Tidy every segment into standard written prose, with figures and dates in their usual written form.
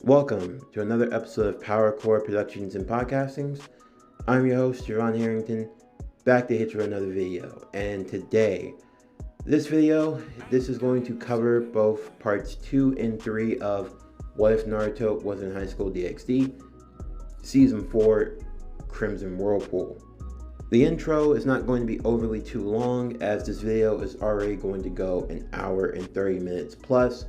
Welcome to another episode of Power Core Productions and Podcastings. I'm your host, Javon Harrington, back to hit you another video. And today, this is going to cover both parts 2 and 3 of What If Naruto Was in High School DxD, Season 4, Crimson Whirlpool. The intro is not going to be overly too long, as this video is already going to go an hour and 30 minutes plus.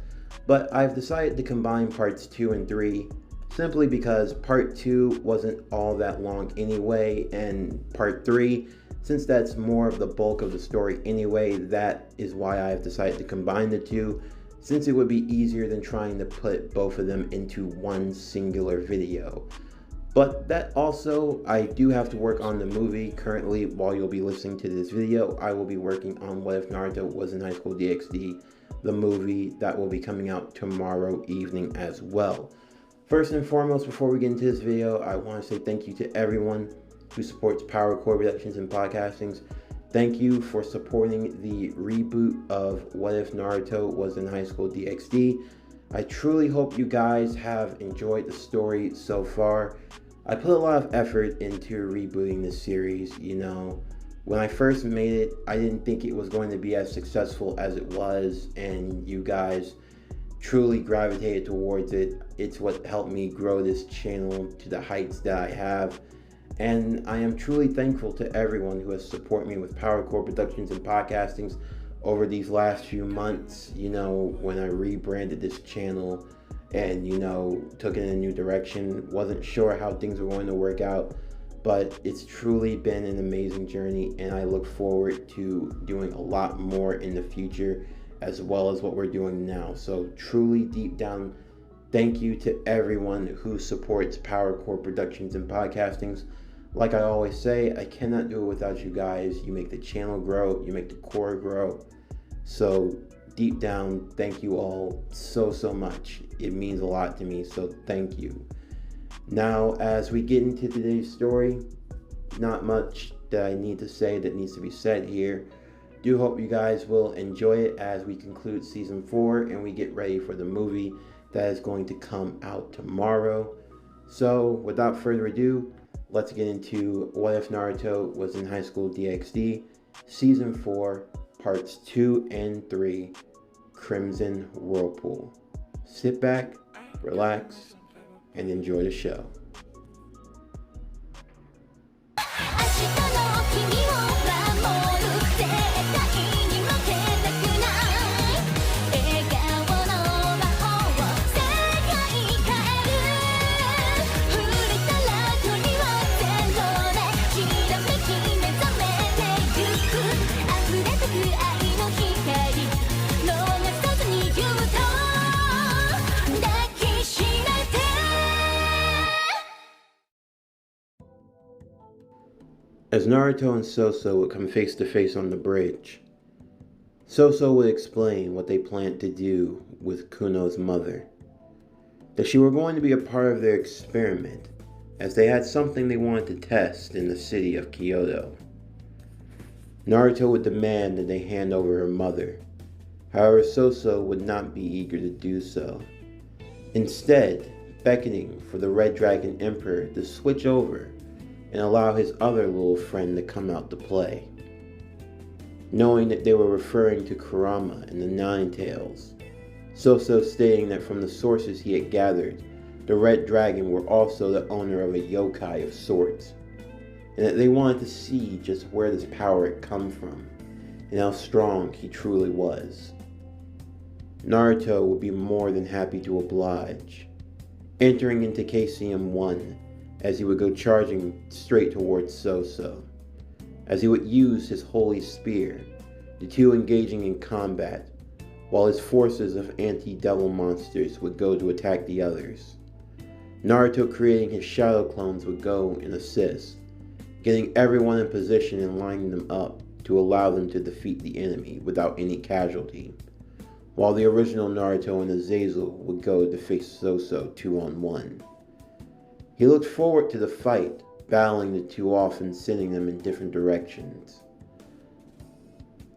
But I've decided to combine parts 2 and 3 simply because part 2 wasn't all that long anyway, and part 3, since that's more of the bulk of the story anyway, that is why I've decided to combine the two, since it would be easier than trying to put both of them into one singular video. But that also, I do have to work on the movie. Currently, while you'll be listening to this video, I will be working on What If Naruto Was in High School DxD, the movie that will be coming out tomorrow evening as well. First and foremost, before we get into this video, I want to say thank you to everyone who supports Power Core Productions and Podcastings. Thank you for supporting the reboot of What If Naruto Was in High School DxD. I truly hope you guys have enjoyed the story so far. I put a lot of effort into rebooting this series. When I first made it, I didn't think it was going to be as successful as it was, and you guys truly gravitated towards it. It's what helped me grow this channel to the heights that I have, and I am truly thankful to everyone who has supported me with Power Core Productions and Podcastings over these last few months. When I rebranded this channel and took it in a new direction, wasn't sure how things were going to work out, but it's truly been an amazing journey, and I look forward to doing a lot more in the future, as well as what we're doing now. So truly, deep down, thank you to everyone who supports Power Core Productions and Podcastings. Like I always say, I cannot do it without you guys. You make the channel grow, you make the core grow. So deep down, thank you all so much. It means a lot to me, so thank you. Now, as we get into today's story, not much that I need to say that needs to be said here. Do hope you guys will enjoy it as we conclude Season 4 and we get ready for the movie that is going to come out tomorrow. So, without further ado, let's get into What If Naruto Was in High School DxD, Season 4, Parts 2 and 3, Crimson Whirlpool. Sit back, relax, and enjoy the show. As Naruto and Soso would come face to face on the bridge, Soso would explain what they planned to do with Kuno's mother. That she were going to be a part of their experiment, as they had something they wanted to test in the city of Kyoto. Naruto would demand that they hand over her mother. However, Soso would not be eager to do so, instead beckoning for the Red Dragon Emperor to switch over and allow his other little friend to come out to play. Knowing that they were referring to Kurama and the Nine Tails, Soso stating that from the sources he had gathered, the Red Dragon were also the owner of a yokai of sorts, and that they wanted to see just where this power had come from, and how strong he truly was. Naruto would be more than happy to oblige, entering into Caesium 1, as he would go charging straight towards Soso, as he would use his holy spear, the two engaging in combat, while his forces of anti-devil monsters would go to attack the others. Naruto, creating his shadow clones, would go and assist, getting everyone in position and lining them up to allow them to defeat the enemy without any casualty, while the original Naruto and Azazel would go to face Soso 2-on-1. He looked forward to the fight, battling the two off and sending them in different directions.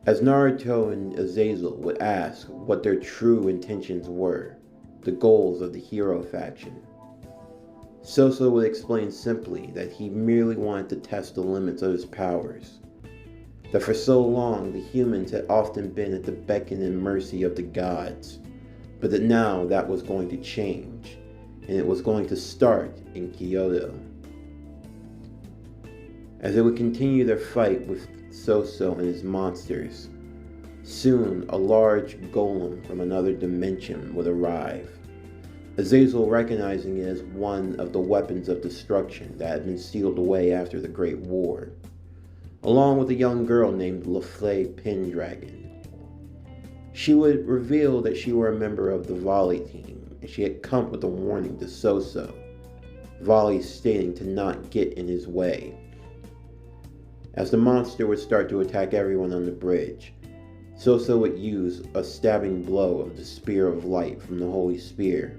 As Naruto and Azazel would ask what their true intentions were, the goals of the hero faction. Soso would explain simply that he merely wanted to test the limits of his powers. That for so long the humans had often been at the beckon and mercy of the gods, but that now that was going to change, and it was going to start in Kyoto. As they would continue their fight with Soso and his monsters, soon a large golem from another dimension would arrive, Azazel recognizing it as one of the weapons of destruction that had been sealed away after the Great War, along with a young girl named Lafley Pendragon. She would reveal that she were a member of the Volley team, and she had come with a warning to Soso, Volley stating to not get in his way. As the monster would start to attack everyone on the bridge, Soso would use a stabbing blow of the Spear of Light from the Holy Spear,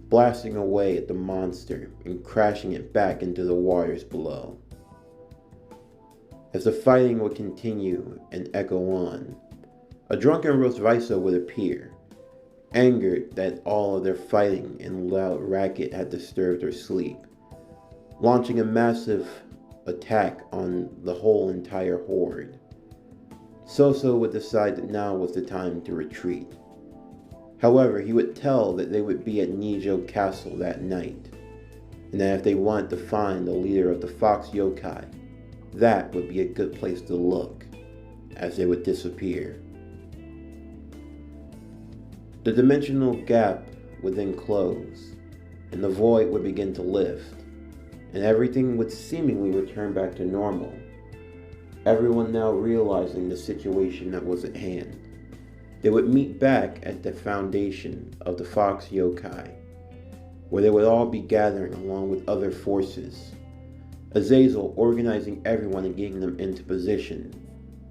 blasting away at the monster and crashing it back into the waters below. As the fighting would continue and echo on, a drunken Rosviso would appear, angered that all of their fighting and loud racket had disturbed her sleep, launching a massive attack on the whole entire horde. Soso would decide that now was the time to retreat. However, he would tell that they would be at Nijo Castle that night, and that if they wanted to find the leader of the Fox Yokai, that would be a good place to look, as they would disappear. The dimensional gap would then close, and the void would begin to lift, and everything would seemingly return back to normal, everyone now realizing the situation that was at hand. They would meet back at the foundation of the Fox Yokai, where they would all be gathering along with other forces, Azazel organizing everyone and getting them into position,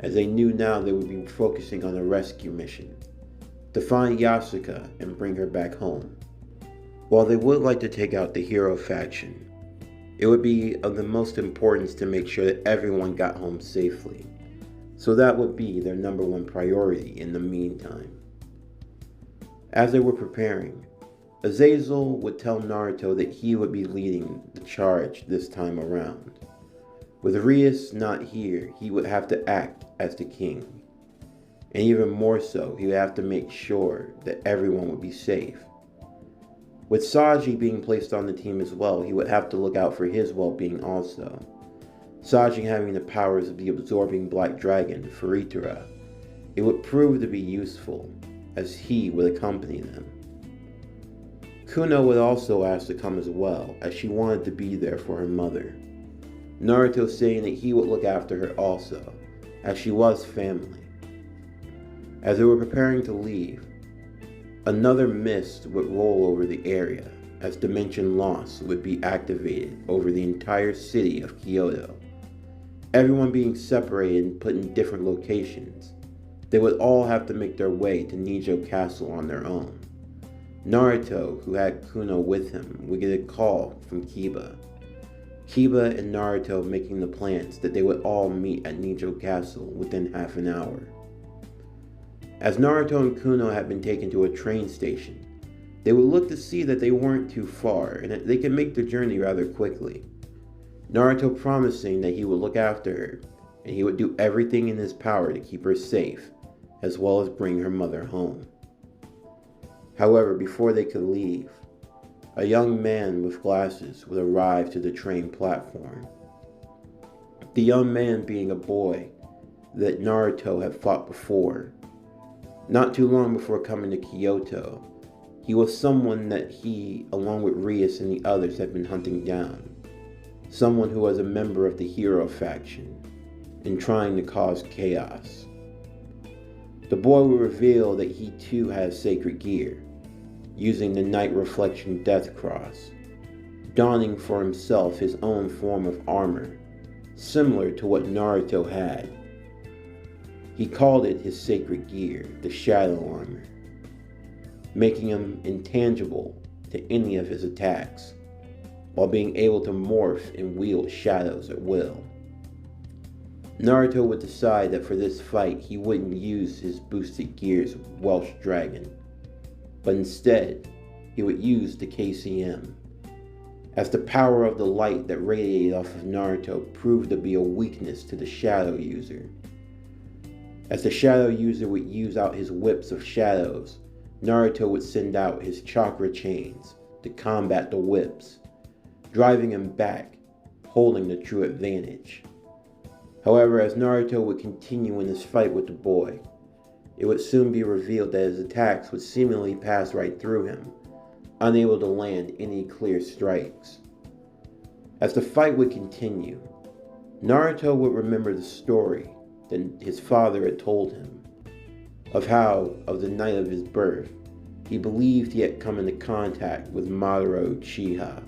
as they knew now they would be focusing on a rescue mission, to find Yasuka and bring her back home. While they would like to take out the hero faction, it would be of the most importance to make sure that everyone got home safely, so that would be their number one priority in the meantime. As they were preparing, Azazel would tell Naruto that he would be leading the charge this time around. With Rias not here, he would have to act as the king. And even more so, he would have to make sure that everyone would be safe. With Saji being placed on the team as well, he would have to look out for his well-being also. Saji having the powers of the absorbing black dragon, Furitura, it would prove to be useful, as he would accompany them. Kuno would also ask to come as well, as she wanted to be there for her mother. Naruto saying that he would look after her also, as she was family. As they were preparing to leave, another mist would roll over the area, as Dimension Loss would be activated over the entire city of Kyoto. Everyone being separated and put in different locations, they would all have to make their way to Nijo Castle on their own. Naruto, who had Kuno with him, would get a call from Kiba. Kiba and Naruto making the plans that they would all meet at Nijo Castle within half an hour. As Naruto and Kuno had been taken to a train station, they would look to see that they weren't too far and that they could make the journey rather quickly. Naruto promising that he would look after her and he would do everything in his power to keep her safe, as well as bring her mother home. However, before they could leave, a young man with glasses would arrive to the train platform. The young man being a boy that Naruto had fought before. Not too long before coming to Kyoto, he was someone that he, along with Rias and the others, had been hunting down. Someone who was a member of the hero faction and trying to cause chaos. The boy would reveal that he too has sacred gear, using the Night Reflection Death Cross, donning for himself his own form of armor, similar to what Naruto had. He called it his sacred gear, the Shadow Armor, making him intangible to any of his attacks, while being able to morph and wield shadows at will. Naruto would decide that for this fight he wouldn't use his boosted gear's Welsh Dragon. but instead, he would use the KCM, as the power of the light that radiated off of Naruto proved to be a weakness to the shadow user. As the shadow user would use out his whips of shadows, Naruto would send out his chakra chains to combat the whips, driving him back, holding the true advantage. However, as Naruto would continue in his fight with the boy, it would soon be revealed that his attacks would seemingly pass right through him, unable to land any clear strikes. As the fight would continue, Naruto would remember the story that his father had told him, of how, of the night of his birth, he believed he had come into contact with Madara Uchiha,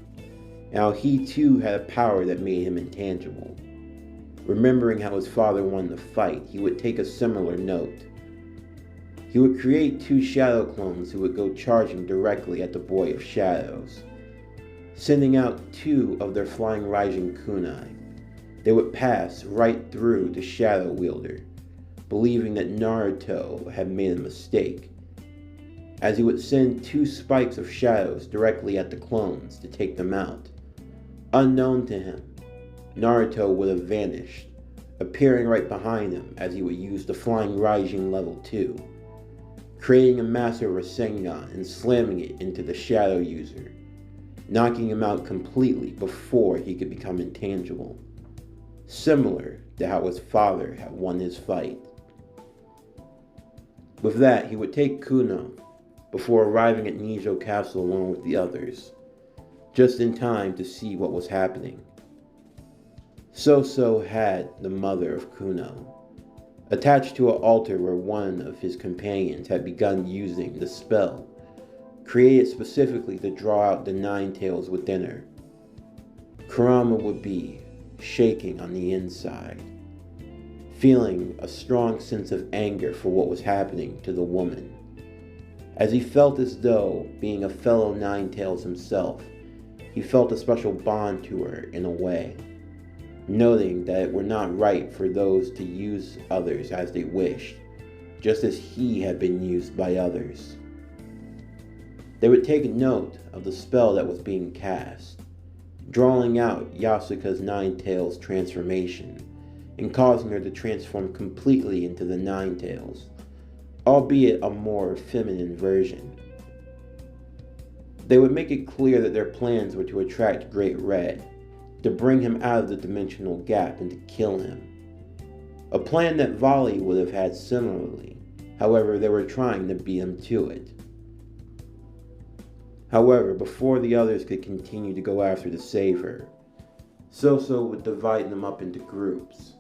and how he too had a power that made him intangible. Remembering how his father wanted to fight, he would take a similar note. He would create 2 shadow clones who would go charging directly at the Boy of Shadows, sending out 2 of their flying Raijin kunai. They would pass right through the shadow wielder, believing that Naruto had made a mistake, as he would send 2 spikes of shadows directly at the clones to take them out. Unknown to him, Naruto would have vanished, appearing right behind him as he would use the flying Raijin level 2, creating a massive Rasengan and slamming it into the shadow user, knocking him out completely before he could become intangible, similar to how his father had won his fight. With that, he would take Kuno before arriving at Nijo Castle along with the others, just in time to see what was happening. Soso had the mother of Kuno attached to an altar where one of his companions had begun using the spell, created specifically to draw out the 9 tails within her. Kurama would be shaking on the inside, feeling a strong sense of anger for what was happening to the woman, as he felt as though, being a fellow 9 tails himself, he felt a special bond to her in a way, noting that it were not right for those to use others as they wished, just as he had been used by others. They would take note of the spell that was being cast, drawing out Yasuka's 9 tails transformation and causing her to transform completely into the 9 tails, albeit a more feminine version. They would make it clear that their plans were to attract Great Red, to bring him out of the dimensional gap and to kill him. A plan that Vali would have had similarly, however they were trying to beat him to it. However, before the others could continue to go after to save her, Soso would divide them up into groups,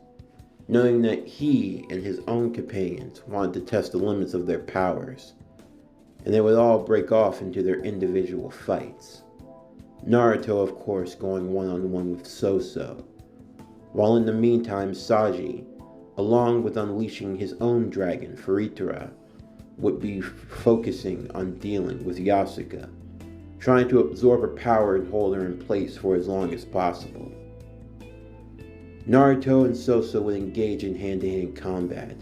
knowing that he and his own companions wanted to test the limits of their powers, and they would all break off into their individual fights. Naruto, of course, going one-on-one with Soso, while in the meantime Saji, along with unleashing his own dragon, Furitura, would be focusing on dealing with Yasuka, trying to absorb her power and hold her in place for as long as possible. Naruto and Soso would engage in hand-to-hand combat.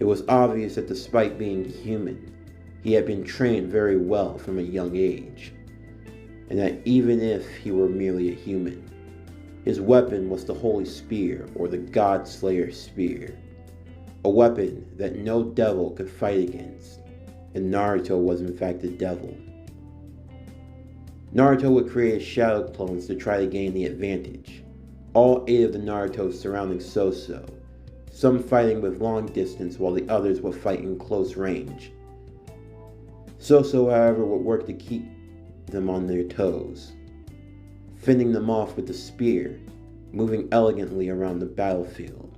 It was obvious that despite being human, he had been trained very well from a young age, and that even if he were merely a human, his weapon was the Holy Spear, or the God Slayer Spear, a weapon that no devil could fight against, and Naruto was in fact a devil. Naruto would create shadow clones to try to gain the advantage, all 8 of the Narutos surrounding Soso, some fighting with long distance while the others would fight in close range. Soso, however, would work to keep them on their toes, fending them off with the spear, moving elegantly around the battlefield.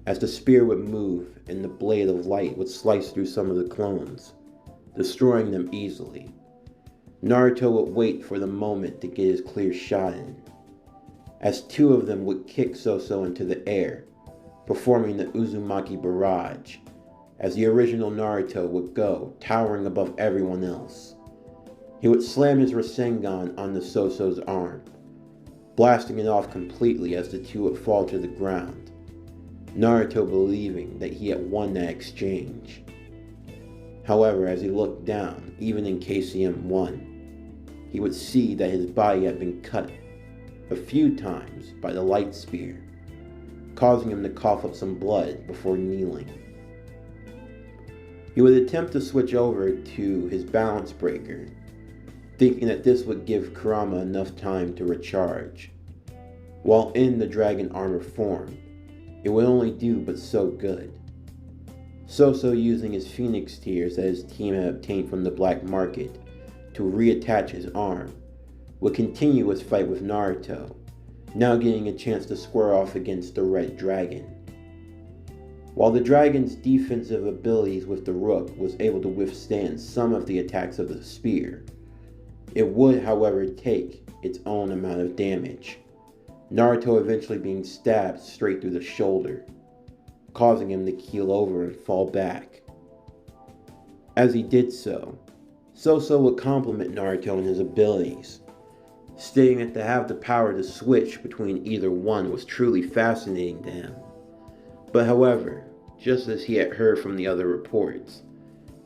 As the spear would move and the blade of light would slice through some of the clones, destroying them easily, Naruto would wait for the moment to get his clear shot in, as 2 of them would kick Soso into the air, performing the Uzumaki Barrage, as the original Naruto would go, towering above everyone else. He would slam his Rasengan onto Soso's arm, blasting it off completely as the 2 would fall to the ground, Naruto believing that he had won that exchange. However, as he looked down, even in KCM-1, he would see that his body had been cut a few times by the light spear, causing him to cough up some blood before kneeling. He would attempt to switch over to his balance breaker, thinking that this would give Kurama enough time to recharge. While in the dragon armor form, it would only do but so good. Soso, using his phoenix tears that his team had obtained from the black market to reattach his arm, would continue his fight with Naruto, now getting a chance to square off against the red dragon. While the dragon's defensive abilities with the rook was able to withstand some of the attacks of the spear, it would, however, take its own amount of damage, Naruto eventually being stabbed straight through the shoulder, causing him to keel over and fall back. As he did so, Soso would compliment Naruto on his abilities, stating that to have the power to switch between either one was truly fascinating to him. But however, just as he had heard from the other reports,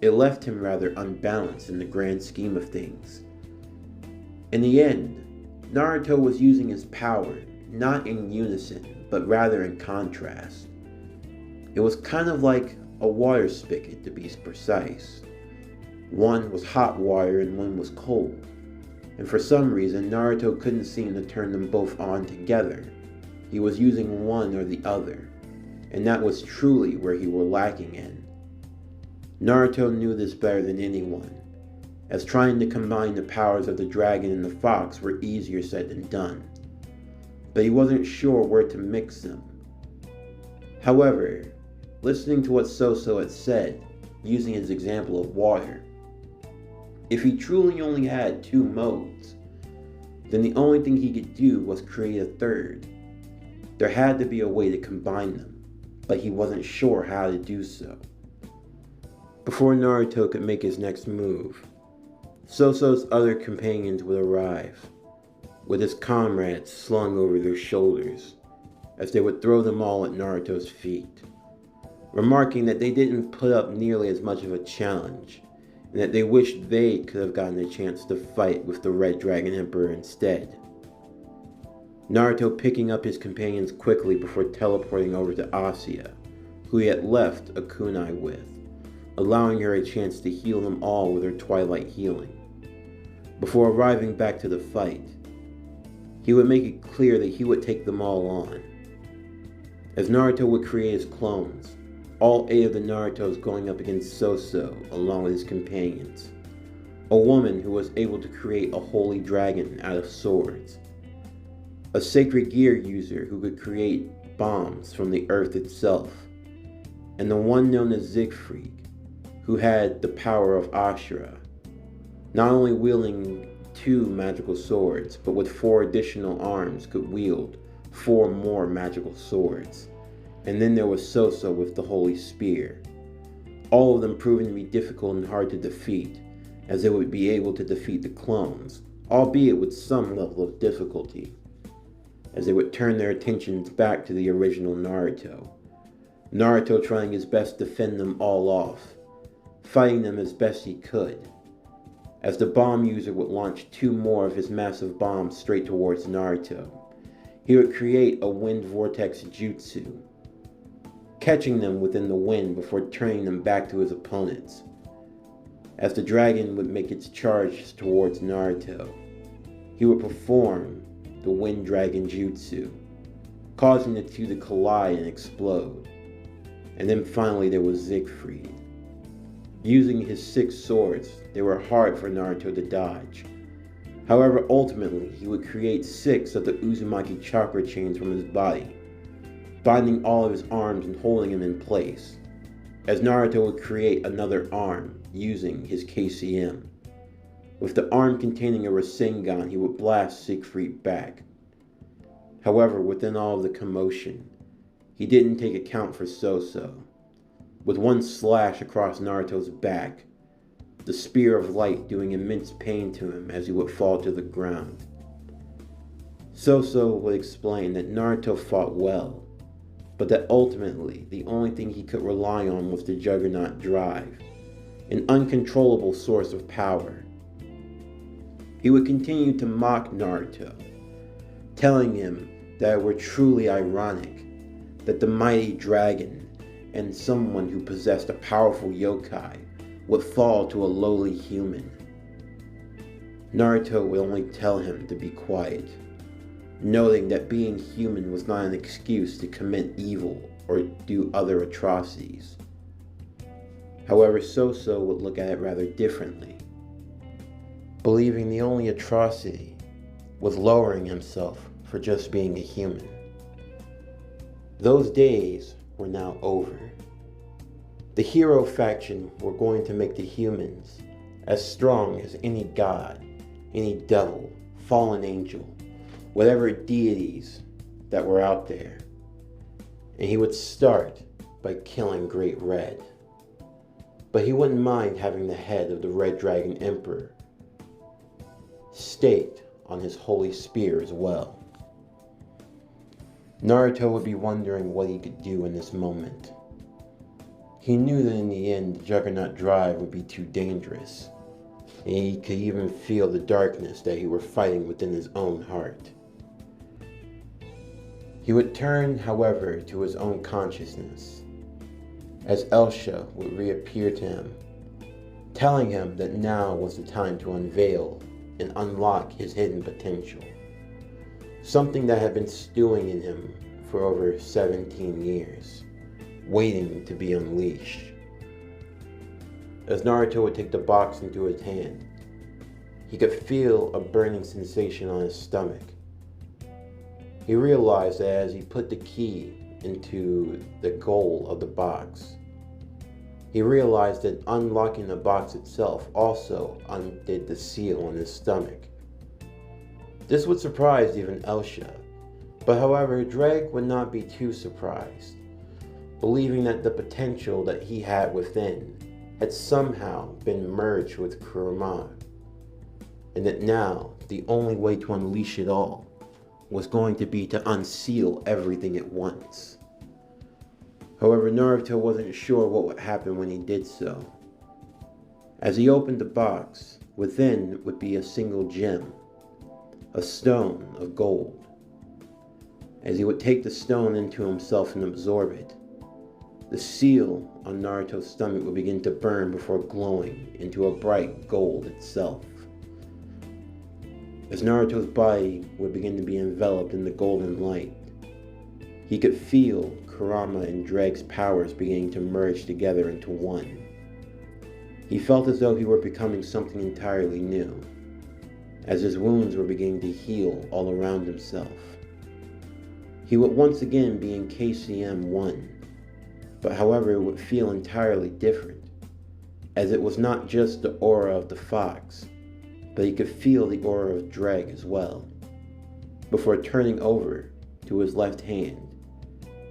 it left him rather unbalanced in the grand scheme of things. In the end, Naruto was using his power not in unison, but rather in contrast. It was kind of like a water spigot, to be precise. One was hot water and one was cold. And for some reason, Naruto couldn't seem to turn them both on together. He was using one or the other, and that was truly where he were lacking in. Naruto knew this better than anyone, as trying to combine the powers of the dragon and the fox were easier said than done. But he wasn't sure where to mix them. However, listening to what Soso had said, using his example of water, if he truly only had two modes, then the only thing he could do was create a third. There had to be a way to combine them, but he wasn't sure how to do so. Before Naruto could make his next move, Soso's other companions would arrive, with his comrades slung over their shoulders, as they would throw them all at Naruto's feet, remarking that they didn't put up nearly as much of a challenge, and that they wished they could have gotten a chance to fight with the Red Dragon Emperor instead. Naruto picking up his companions quickly before teleporting over to Asya, who he had left a kunai with, allowing her a chance to heal them all with her twilight healing. Before arriving back to the fight, he would make it clear that he would take them all on. As Naruto would create his clones, all 8 of the Narutos going up against Soso along with his companions. A woman who was able to create a holy dragon out of swords. A sacred gear user who could create bombs from the earth itself. And the one known as Siegfried, who had the power of Ashura, not only wielding 2 magical swords, but with 4 additional arms could wield 4 more magical swords. And then there was Soso with the Holy Spear. All of them proving to be difficult and hard to defeat, as they would be able to defeat the clones, albeit with some level of difficulty, as they would turn their attentions back to the original Naruto. Naruto trying his best to fend them all off, fighting them as best he could, as the bomb user would launch 2 more of his massive bombs straight towards Naruto. He would create a wind vortex jutsu, catching them within the wind before turning them back to his opponents. As the dragon would make its charge towards Naruto, he would perform the Wind Dragon Jutsu, causing the two to collide and explode. And then finally there was Siegfried. Using his 6 swords, they were hard for Naruto to dodge. However, ultimately, he would create 6 of the Uzumaki chakra chains from his body, binding all of his arms and holding him in place, as Naruto would create another arm using his KCM. With the arm containing a Rasengan, he would blast Siegfried back. However, within all of the commotion, he didn't take account for Soso. With one slash across Naruto's back, the Spear of Light doing immense pain to him as he would fall to the ground. Soso would explain that Naruto fought well, but that ultimately the only thing he could rely on was the Juggernaut drive, an uncontrollable source of power. He would continue to mock Naruto, telling him that it were truly ironic that the mighty dragon and someone who possessed a powerful yokai would fall to a lowly human. Naruto would only tell him to be quiet, noting that being human was not an excuse to commit evil or do other atrocities. However, Soso would look at it rather differently, believing the only atrocity was lowering himself for just being a human. Those days were now over. The hero faction were going to make the humans as strong as any god, any devil, fallen angel, whatever deities that were out there. And he would start by killing Great Red. But he wouldn't mind having the head of the Red Dragon Emperor staked on his holy spear as well. Naruto would be wondering what he could do in this moment. He knew that in the end, the Juggernaut Drive would be too dangerous, and he could even feel the darkness that he were fighting within his own heart. He would turn, however, to his own consciousness, as Elsha would reappear to him, telling him that now was the time to unveil and unlock his hidden potential, something that had been stewing in him for over 17 years, waiting to be unleashed. As Naruto would take the box into his hand, he could feel a burning sensation on his stomach. He realized that as he put the key into the goal of the box, he realized that unlocking the box itself also undid the seal on his stomach. This would surprise even Elsha, but however, Drake would not be too surprised, believing that the potential that he had within had somehow been merged with Kurama, and that now the only way to unleash it all was going to be to unseal everything at once. However, Naruto wasn't sure what would happen when he did so. As he opened the box, within would be a single gem, a stone of gold. As he would take the stone into himself and absorb it, the seal on Naruto's stomach would begin to burn before glowing into a bright gold itself. As Naruto's body would begin to be enveloped in the golden light, he could feel Kurama and Drake's powers beginning to merge together into one. He felt as though he were becoming something entirely new, as his wounds were beginning to heal all around himself. He would once again be in KCM 1, but however it would feel entirely different, as it was not just the aura of the fox, but he could feel the aura of Drake as well. Before turning over to his left hand,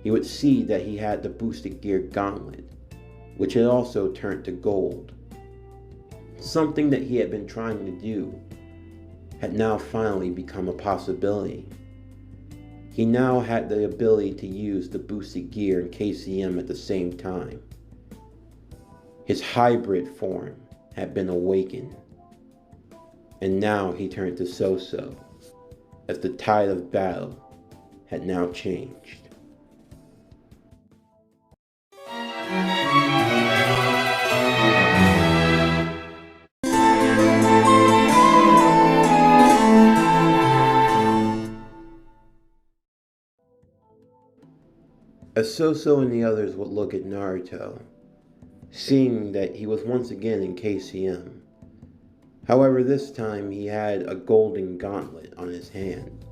he would see that he had the boosted gear gauntlet, which had also turned to gold. Something that he had been trying to do had now finally become a possibility. He now had the ability to use the boosted gear and KCM at the same time. His hybrid form had been awakened, and now he turned to Soso, as the tide of battle had now changed. As Soso and the others would look at Naruto, seeing that he was once again in KCM. However, this time he had a golden gauntlet on his hand.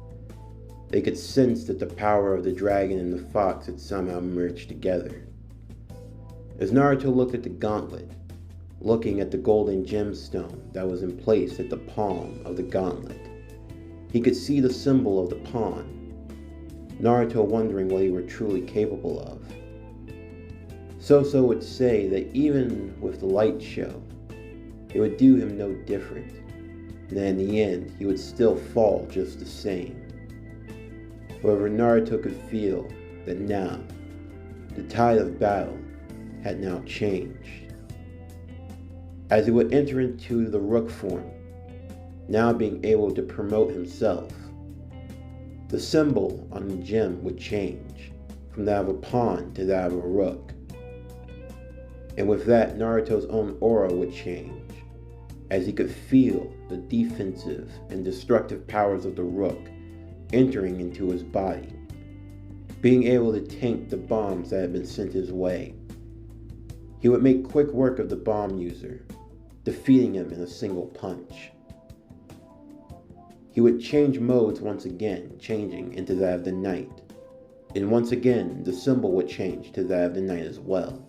They could sense that the power of the dragon and the fox had somehow merged together. As Naruto looked at the gauntlet, looking at the golden gemstone that was in place at the palm of the gauntlet, he could see the symbol of the pawn. Naruto wondering what he were truly capable of. Soso would say that even with the light show, it would do him no different, and that in the end he would still fall just the same. However, Naruto could feel that now, the tide of battle had now changed. As he would enter into the rook form, now being able to promote himself, the symbol on the gem would change from that of a pawn to that of a rook. And with that, Naruto's own aura would change, as he could feel the defensive and destructive powers of the rook entering into his body, being able to tank the bombs that had been sent his way. He would make quick work of the bomb user, defeating him in a single punch. He would change modes once again, changing into that of the knight, and once again the symbol would change to that of the knight as well.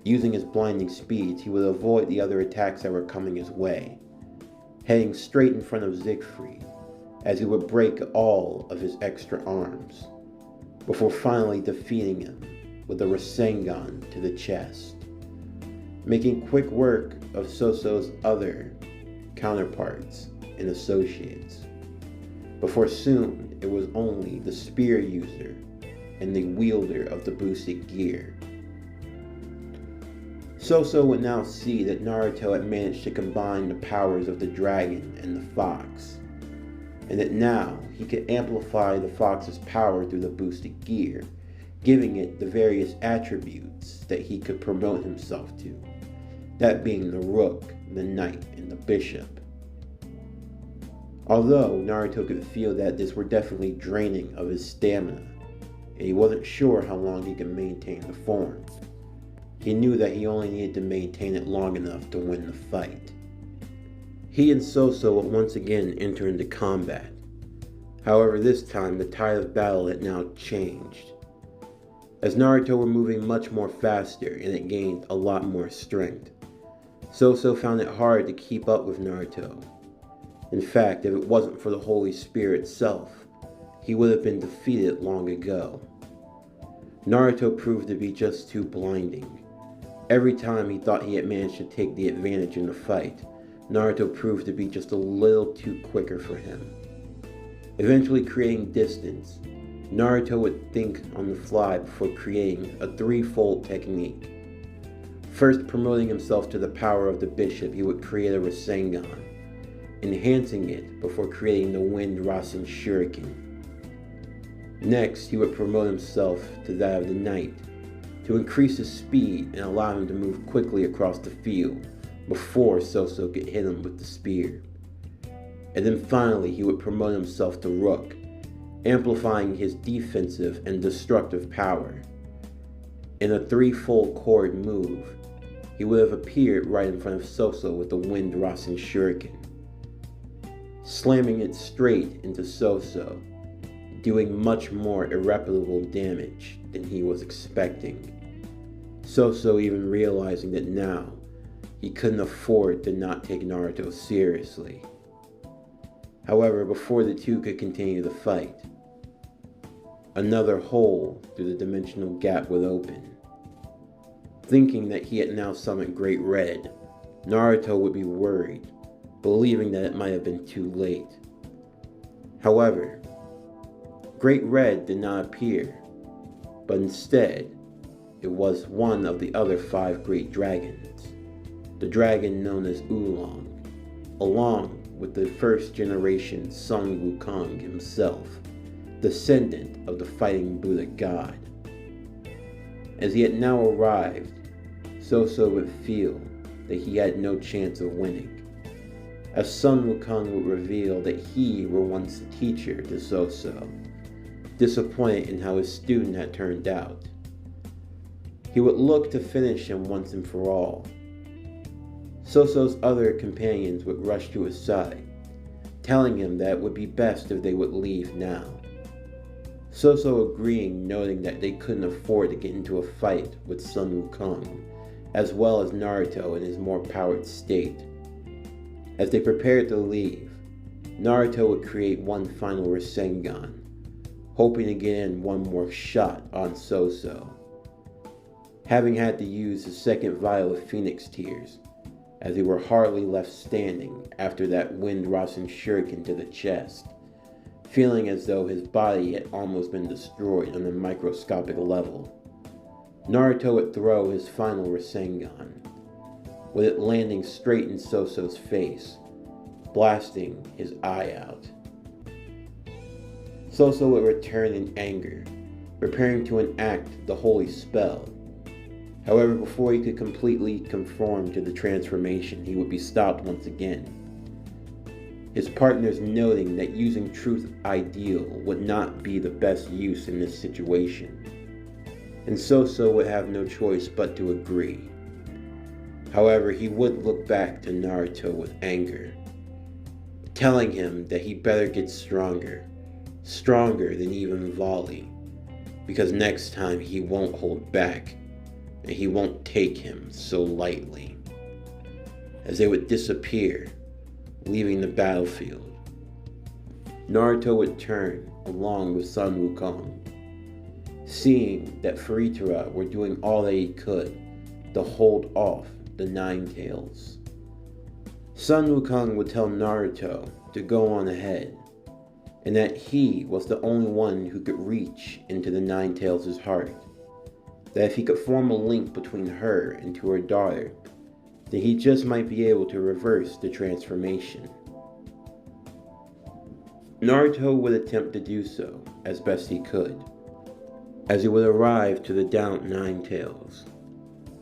Using his blinding speeds, he would avoid the other attacks that were coming his way, heading straight in front of Siegfried, as he would break all of his extra arms, before finally defeating him with a Rasengan to the chest, making quick work of Soso's other counterparts and associates, before soon it was only the spear user and the wielder of the boosted gear. Soso would now see that Naruto had managed to combine the powers of the dragon and the fox, and that now he could amplify the fox's power through the boosted gear, giving it the various attributes that he could promote himself to, that being the rook, the knight, and the bishop. Although Naruto could feel that this were definitely draining of his stamina, and he wasn't sure how long he could maintain the form, he knew that he only needed to maintain it long enough to win the fight. He and Soso would once again enter into combat. However, this time the tide of battle had now changed, as Naruto were moving much more faster and it gained a lot more strength. Soso found it hard to keep up with Naruto. In fact, if it wasn't for the Holy Spear itself, he would have been defeated long ago. Naruto proved to be just too blinding. Every time he thought he had managed to take the advantage in the fight, Naruto proved to be just a little too quicker for him. Eventually creating distance, Naruto would think on the fly before creating a threefold technique. First, promoting himself to the power of the bishop, he would create a Rasengan, enhancing it before creating the Wind Rasen Shuriken. Next, he would promote himself to that of the knight, to increase his speed and allow him to move quickly across the field before Soso could hit him with the spear. And then finally, he would promote himself to rook, amplifying his defensive and destructive power. In a threefold chord move, he would have appeared right in front of Soso with the Wind Rasen Shuriken, slamming it straight into Soso, doing much more irreparable damage than he was expecting. Soso even realizing that now he couldn't afford to not take Naruto seriously. However, before the two could continue the fight, another hole through the dimensional gap would open. Thinking that he had now summoned Great Red, Naruto would be worried, believing that it might have been too late. However, Great Red did not appear, but instead, it was one of the other 5 great dragons, the dragon known as Oolong, along with the first generation Sun Wukong himself, descendant of the Fighting Buddha God. As he had now arrived, Soso would feel that he had no chance of winning, as Sun Wukong would reveal that he were once the teacher to Soso, disappointed in how his student had turned out. He would look to finish him once and for all. Soso's other companions would rush to his side, telling him that it would be best if they would leave now. Soso agreeing, noting that they couldn't afford to get into a fight with Sun Wukong, as well as Naruto in his more powered state. As they prepared to leave, Naruto would create one final Rasengan, hoping to get in one more shot on Soso, having had to use his second vial of Phoenix Tears, as they were hardly left standing after that Wind Rasen Shuriken to the chest, feeling as though his body had almost been destroyed on a microscopic level. Naruto would throw his final Rasengan, with it landing straight in Soso's face, blasting his eye out. Soso would return in anger, preparing to enact the holy spell. However, before he could completely conform to the transformation, he would be stopped once again. His partners noting that using Truth Ideal would not be the best use in this situation, and Soso would have no choice but to agree. However, he would look back to Naruto with anger, telling him that he better get stronger than even Volley, because next time he won't hold back, and he won't take him so lightly. As they would disappear, leaving the battlefield, Naruto would turn along with Sun Wukong, seeing that Furita were doing all that he could to hold off the Nine Tails. Sun Wukong would tell Naruto to go on ahead, and that he was the only one who could reach into the Nine Tails' heart. That if he could form a link between her and to her daughter, then he just might be able to reverse the transformation. Naruto would attempt to do so as best he could, as he would arrive to the downed Nine Tails.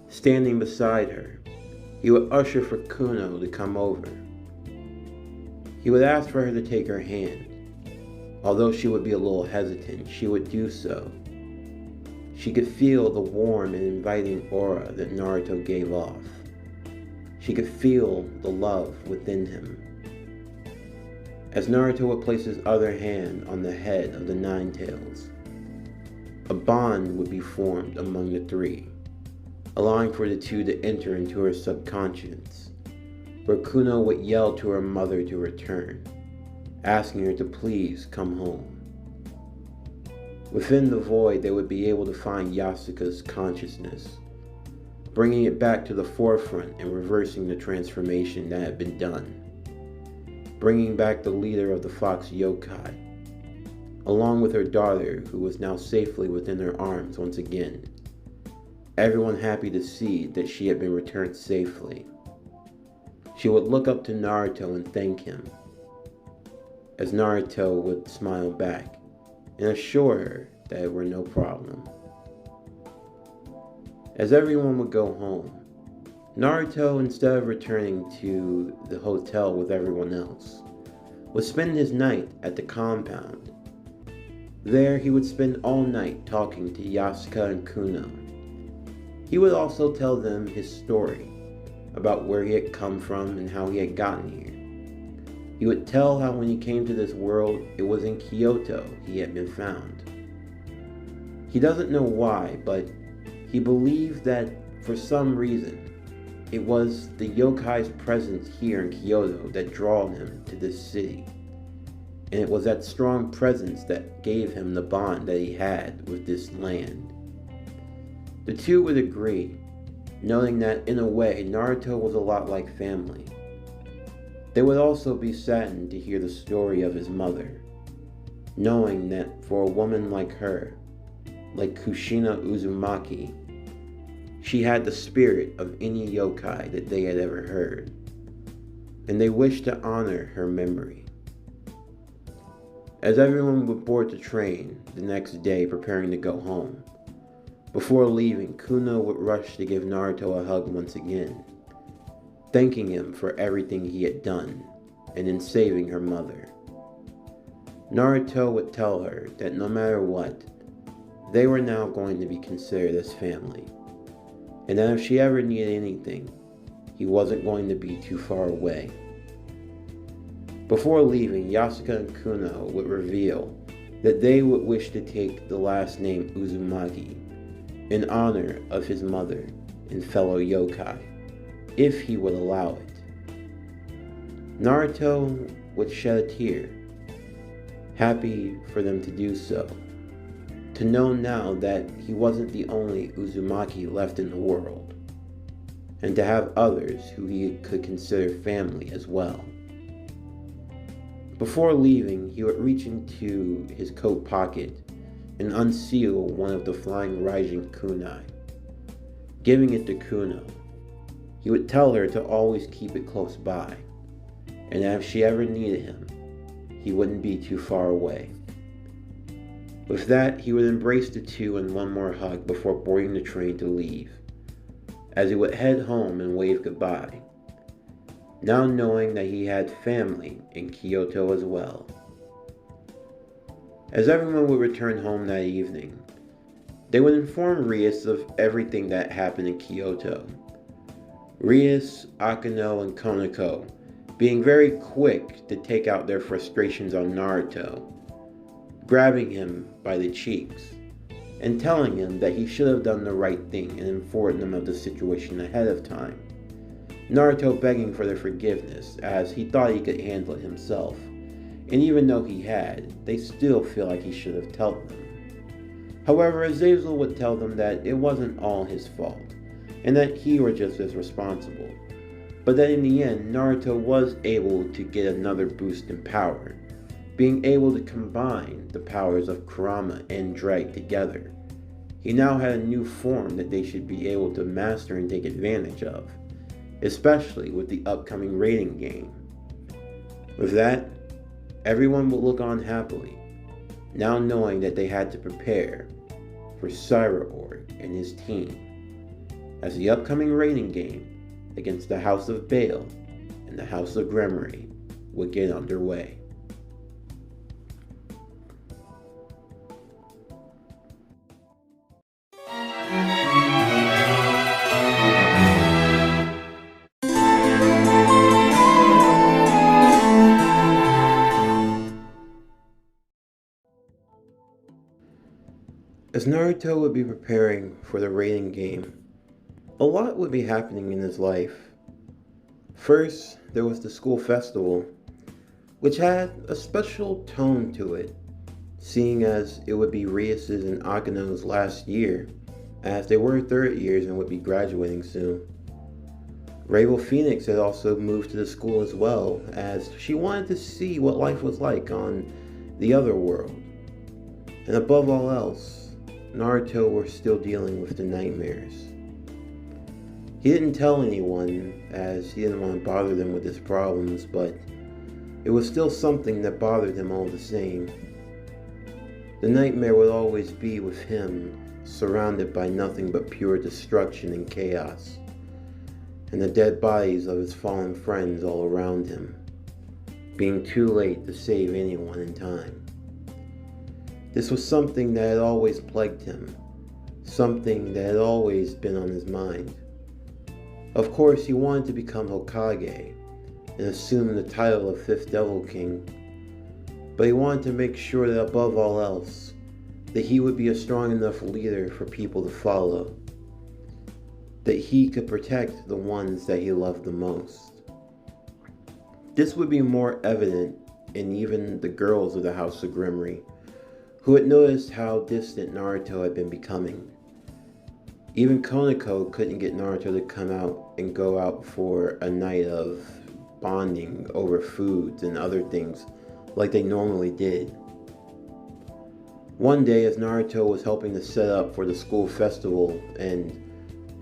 Standing beside her, he would usher for Kuno to come over. He would ask for her to take her hand. Although she would be a little hesitant, she would do so. She could feel the warm and inviting aura that Naruto gave off. She could feel the love within him. As Naruto would place his other hand on the head of the Nine Tails, a bond would be formed among the three, allowing for the two to enter into her subconscious, where Kuno would yell to her mother to return, asking her to please come home. Within the void, they would be able to find Yasuka's consciousness, bringing it back to the forefront and reversing the transformation that had been done, bringing back the leader of the Fox Yokai, along with her daughter, who was now safely within her arms once again. Everyone happy to see that she had been returned safely. She would look up to Naruto and thank him, as Naruto would smile back and assure her that it were no problem. As everyone would go home, Naruto, instead of returning to the hotel with everyone else, would spend his night at the compound. There he would spend all night talking to Yasuka and Kuno. He would also tell them his story about where he had come from and how he had gotten here. He would tell how when he came to this world, it was in Kyoto he had been found. He doesn't know why, but he believed that for some reason, it was the yokai's presence here in Kyoto that drew him to this city. And it was that strong presence that gave him the bond that he had with this land. The two would agree, knowing that in a way, Naruto was a lot like family. They would also be saddened to hear the story of his mother, knowing that for a woman like her, like Kushina Uzumaki, she had the spirit of any yokai that they had ever heard, and they wished to honor her memory. As everyone would board the train the next day preparing to go home, before leaving, Kuno would rush to give Naruto a hug once again, thanking him for everything he had done and in saving her mother. Naruto would tell her that no matter what, they were now going to be considered as family, and that if she ever needed anything, he wasn't going to be too far away. Before leaving, Yasuka and Kuno would reveal that they would wish to take the last name Uzumaki in honor of his mother and fellow yokai, if he would allow it. Naruto would shed a tear, happy for them to do so, to know now that he wasn't the only Uzumaki left in the world, and to have others who he could consider family as well. Before leaving, he would reach into his coat pocket and unseal one of the flying Raijin kunai. Giving it to Kuno, he He would tell her to always keep it close by, and that if she ever needed him, he wouldn't be too far away. With that, he would embrace the two in one more hug before boarding the train to leave, as he would head home and wave goodbye, now knowing that he had family in Kyoto as well. As everyone would return home that evening, they would inform Rias of everything that happened in Kyoto. Rias, Akano, and Konako being very quick to take out their frustrations on Naruto, grabbing him by the cheeks and telling him that he should have done the right thing and informed them of the situation ahead of time. Naruto begging for their forgiveness as he thought he could handle it himself, and even though he had, they still feel like he should have told them. However, Azazel would tell them that it wasn't all his fault, and that he were just as responsible, but that in the end, Naruto was able to get another boost in power, being able to combine the powers of Kurama and Drake together. He now had a new form that they should be able to master and take advantage of, especially with the upcoming rating game. With that, everyone would look on happily, now knowing that they had to prepare for Cyra-Org and his team, as the upcoming rating game against the House of Bale and the House of Gremory would get underway. As Naruto would be preparing for the rating game, a lot would be happening in his life. First, there was the school festival, which had a special tone to it, seeing as it would be Rias's and Akano's last year, as they were third years and would be graduating soon. Rainbow Phoenix had also moved to the school as well, as she wanted to see what life was like on the other world. And above all else, Naruto were still dealing with the nightmares. He didn't tell anyone, as he didn't want to bother them with his problems, but it was still something that bothered him all the same. The nightmare would always be with him, surrounded by nothing but pure destruction and chaos, and the dead bodies of his fallen friends all around him, being too late to save anyone in time. This was something that had always plagued him, something that had always been on his mind. Of course, he wanted to become Hokage and assume the title of Fifth Devil King, but he wanted to make sure that above all else, that he would be a strong enough leader for people to follow, that he could protect the ones that he loved the most. This would be more evident in even the girls of the House of Gremory, who had noticed how distant Naruto had been becoming. Even Konako couldn't get Naruto to come out and go out for a night of bonding over foods and other things like they normally did. One day, as Naruto was helping to set up for the school festival and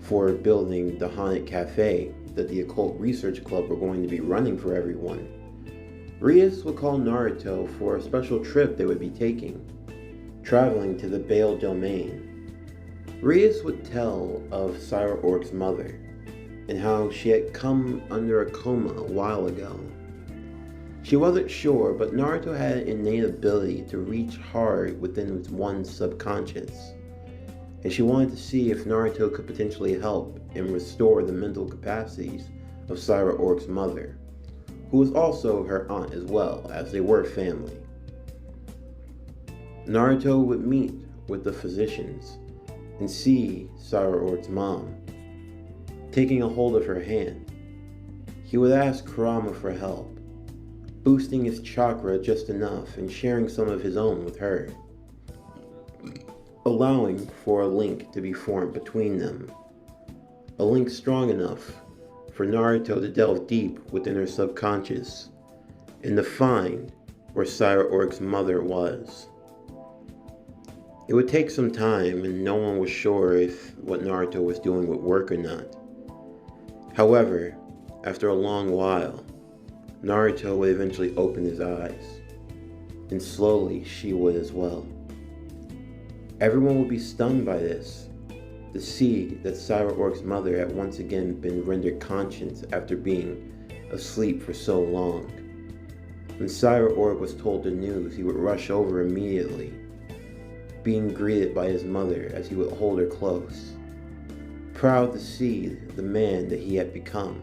for building the Haunted Cafe that the Occult Research Club were going to be running for everyone, Rias would call Naruto for a special trip they would be taking, traveling to the Bale Domain. Rias would tell of Cyra-Org's mother and how she had come under a coma a while ago. She wasn't sure, but Naruto had an innate ability to reach hard within one's subconscious, and she wanted to see if Naruto could potentially help and restore the mental capacities of Cyra-Org's mother, who was also her aunt as well, as they were family. Naruto would meet with the physicians and see Cyra-Org's mom. Taking a hold of her hand, he would ask Kurama for help, boosting his chakra just enough and sharing some of his own with her, allowing for a link to be formed between them, a link strong enough for Naruto to delve deep within her subconscious and to find where Cyra-Org's mother was. It would take some time, and no one was sure if what Naruto was doing would work or not. However, after a long while, Naruto would eventually open his eyes, and slowly she would as well. Everyone would be stunned by this, to see that Cyber-Orc's mother had once again been rendered conscious after being asleep for so long. When Cyber-Orc was told the news, he would rush over immediately, being greeted by his mother as he would hold her close, proud to see the man that he had become.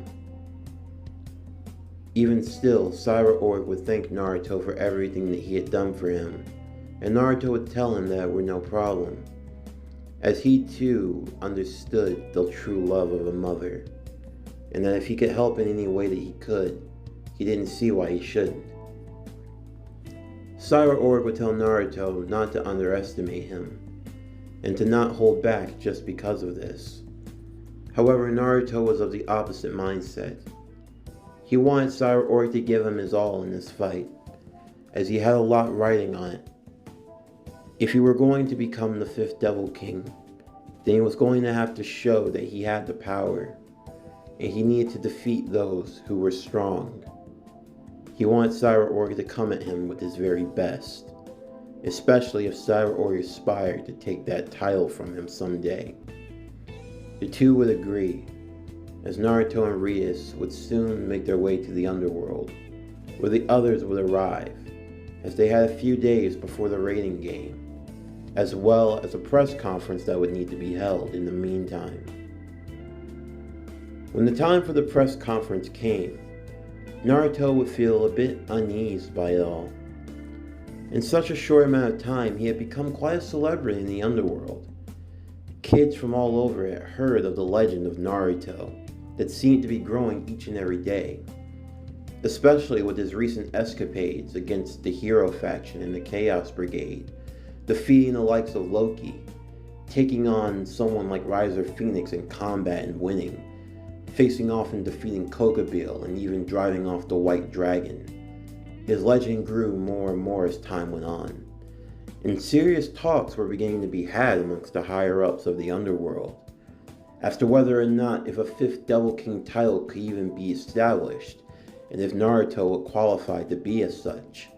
Even still, Cyber-Orc would thank Naruto for everything that he had done for him, and Naruto would tell him that it were no problem, as he too understood the true love of a mother, and that if he could help in any way that he could, he didn't see why he shouldn't. Cyber-Orc would tell Naruto not to underestimate him, and to not hold back just because of this. However, Naruto was of the opposite mindset. He wanted Cyber-Orc to give him his all in this fight, as he had a lot riding on it. If he were going to become the 5th Devil King, then he was going to have to show that he had the power, and he needed to defeat those who were strong. He wanted Cyber-Orc to come at him with his very best, especially if Cyber-Orc aspired to take that title from him someday. The two would agree, as Naruto and Rias would soon make their way to the underworld, where the others would arrive, as they had a few days before the raiding game, as well as a press conference that would need to be held in the meantime. When the time for the press conference came, Naruto would feel a bit uneased by it all. In such a short amount of time, he had become quite a celebrity in the underworld. Kids from all over had heard of the legend of Naruto that seemed to be growing each and every day, especially with his recent escapades against the Hero faction and the Chaos Brigade, defeating the likes of Loki, taking on someone like Riser Phoenix in combat and winning, facing off and defeating Kokobeel, and even driving off the White Dragon. His legend grew more and more as time went on, and serious talks were beginning to be had amongst the higher-ups of the underworld, as to whether or not if a 5th Devil King title could even be established, and if Naruto would qualify to be as such.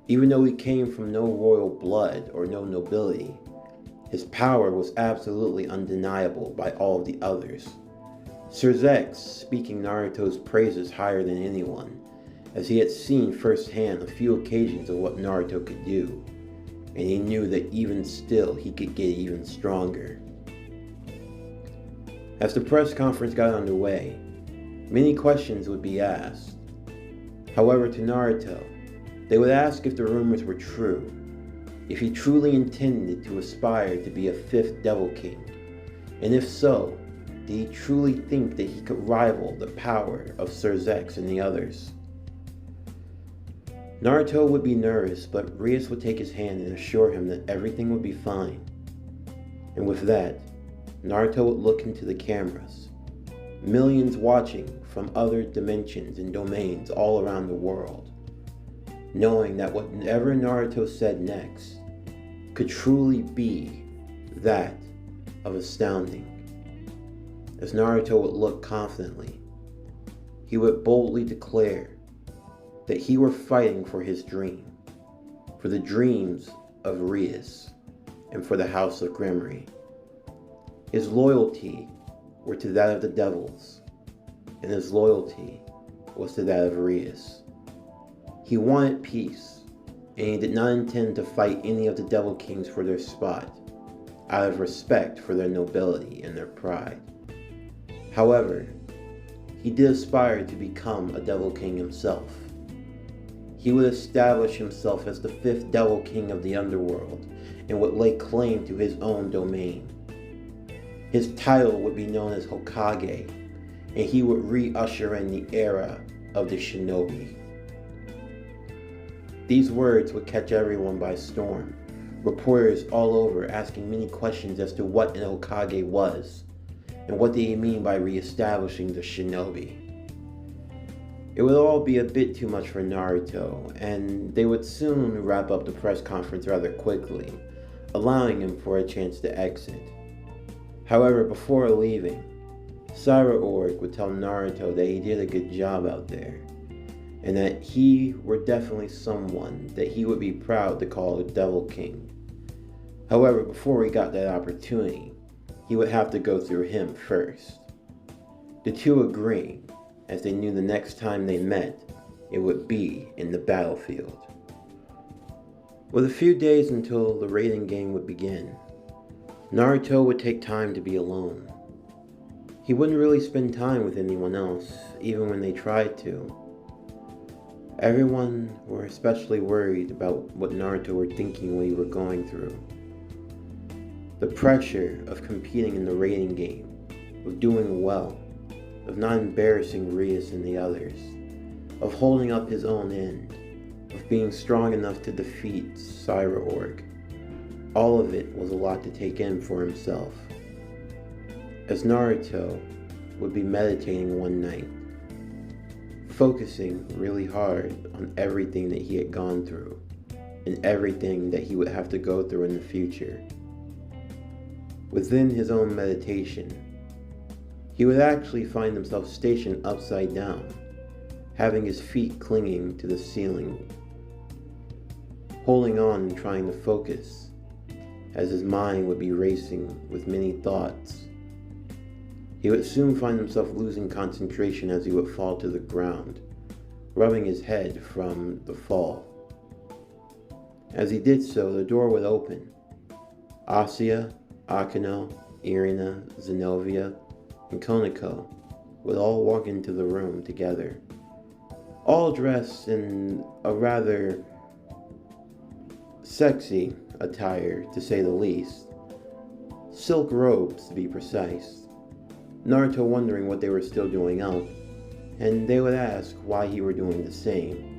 Even though he came from no royal blood or no nobility, his power was absolutely undeniable by all of the others. Sir Zex speaking Naruto's praises higher than anyone, as he had seen firsthand a few occasions of what Naruto could do, and he knew that even still he could get even stronger. As the press conference got underway, many questions would be asked. However, to Naruto, they would ask if the rumors were true, if he truly intended to aspire to be a 5th Devil King, and if so, did he truly think that he could rival the power of Sir Zex and the others? Naruto would be nervous, but Rias would take his hand and assure him that everything would be fine. And with that, Naruto would look into the cameras, millions watching from other dimensions and domains all around the world, knowing that whatever Naruto said next could truly be that of astounding. As Naruto would look confidently, he would boldly declare that he were fighting for his dream, for the dreams of Rias, and for the House of Gremory. His loyalty were to that of the devils, and his loyalty was to that of Rias. He wanted peace, and he did not intend to fight any of the Devil Kings for their spot, out of respect for their nobility and their pride. However, he did aspire to become a Devil King himself. He would establish himself as the 5th Devil King of the underworld and would lay claim to his own domain. His title would be known as Hokage, and he would re-usher in the era of the shinobi. These words would catch everyone by storm, reporters all over asking many questions as to what an Hokage was, and what did he mean by re-establishing the shinobi. It would all be a bit too much for Naruto, and they would soon wrap up the press conference rather quickly, allowing him for a chance to exit. However, before leaving, Cyber would tell Naruto that he did a good job out there, and that he were definitely someone that he would be proud to call a Devil King. However, before he got that opportunity, he would have to go through him first. The two agreed, as they knew the next time they met, it would be in the battlefield. With a few days until the raiding game would begin, Naruto would take time to be alone. He wouldn't really spend time with anyone else, even when they tried to. Everyone were especially worried about what Naruto were thinking when he were going through. The pressure of competing in the raiding game, of doing well, of not embarrassing Rias and the others, of holding up his own end, of being strong enough to defeat Cyber. All of it was a lot to take in for himself. As Naruto would be meditating one night, focusing really hard on everything that he had gone through and everything that he would have to go through in the future. Within his own meditation, he would actually find himself stationed upside down, having his feet clinging to the ceiling, holding on and trying to focus, as his mind would be racing with many thoughts. He would soon find himself losing concentration as he would fall to the ground, rubbing his head from the fall. As he did so, the door would open. Asuya, Akino, Irina, Zenobia, and Konako would all walk into the room together, all dressed in a rather sexy attire, to say the least. Silk robes, to be precise. Naruto wondering what they were still doing up, and they would ask why he were doing the same.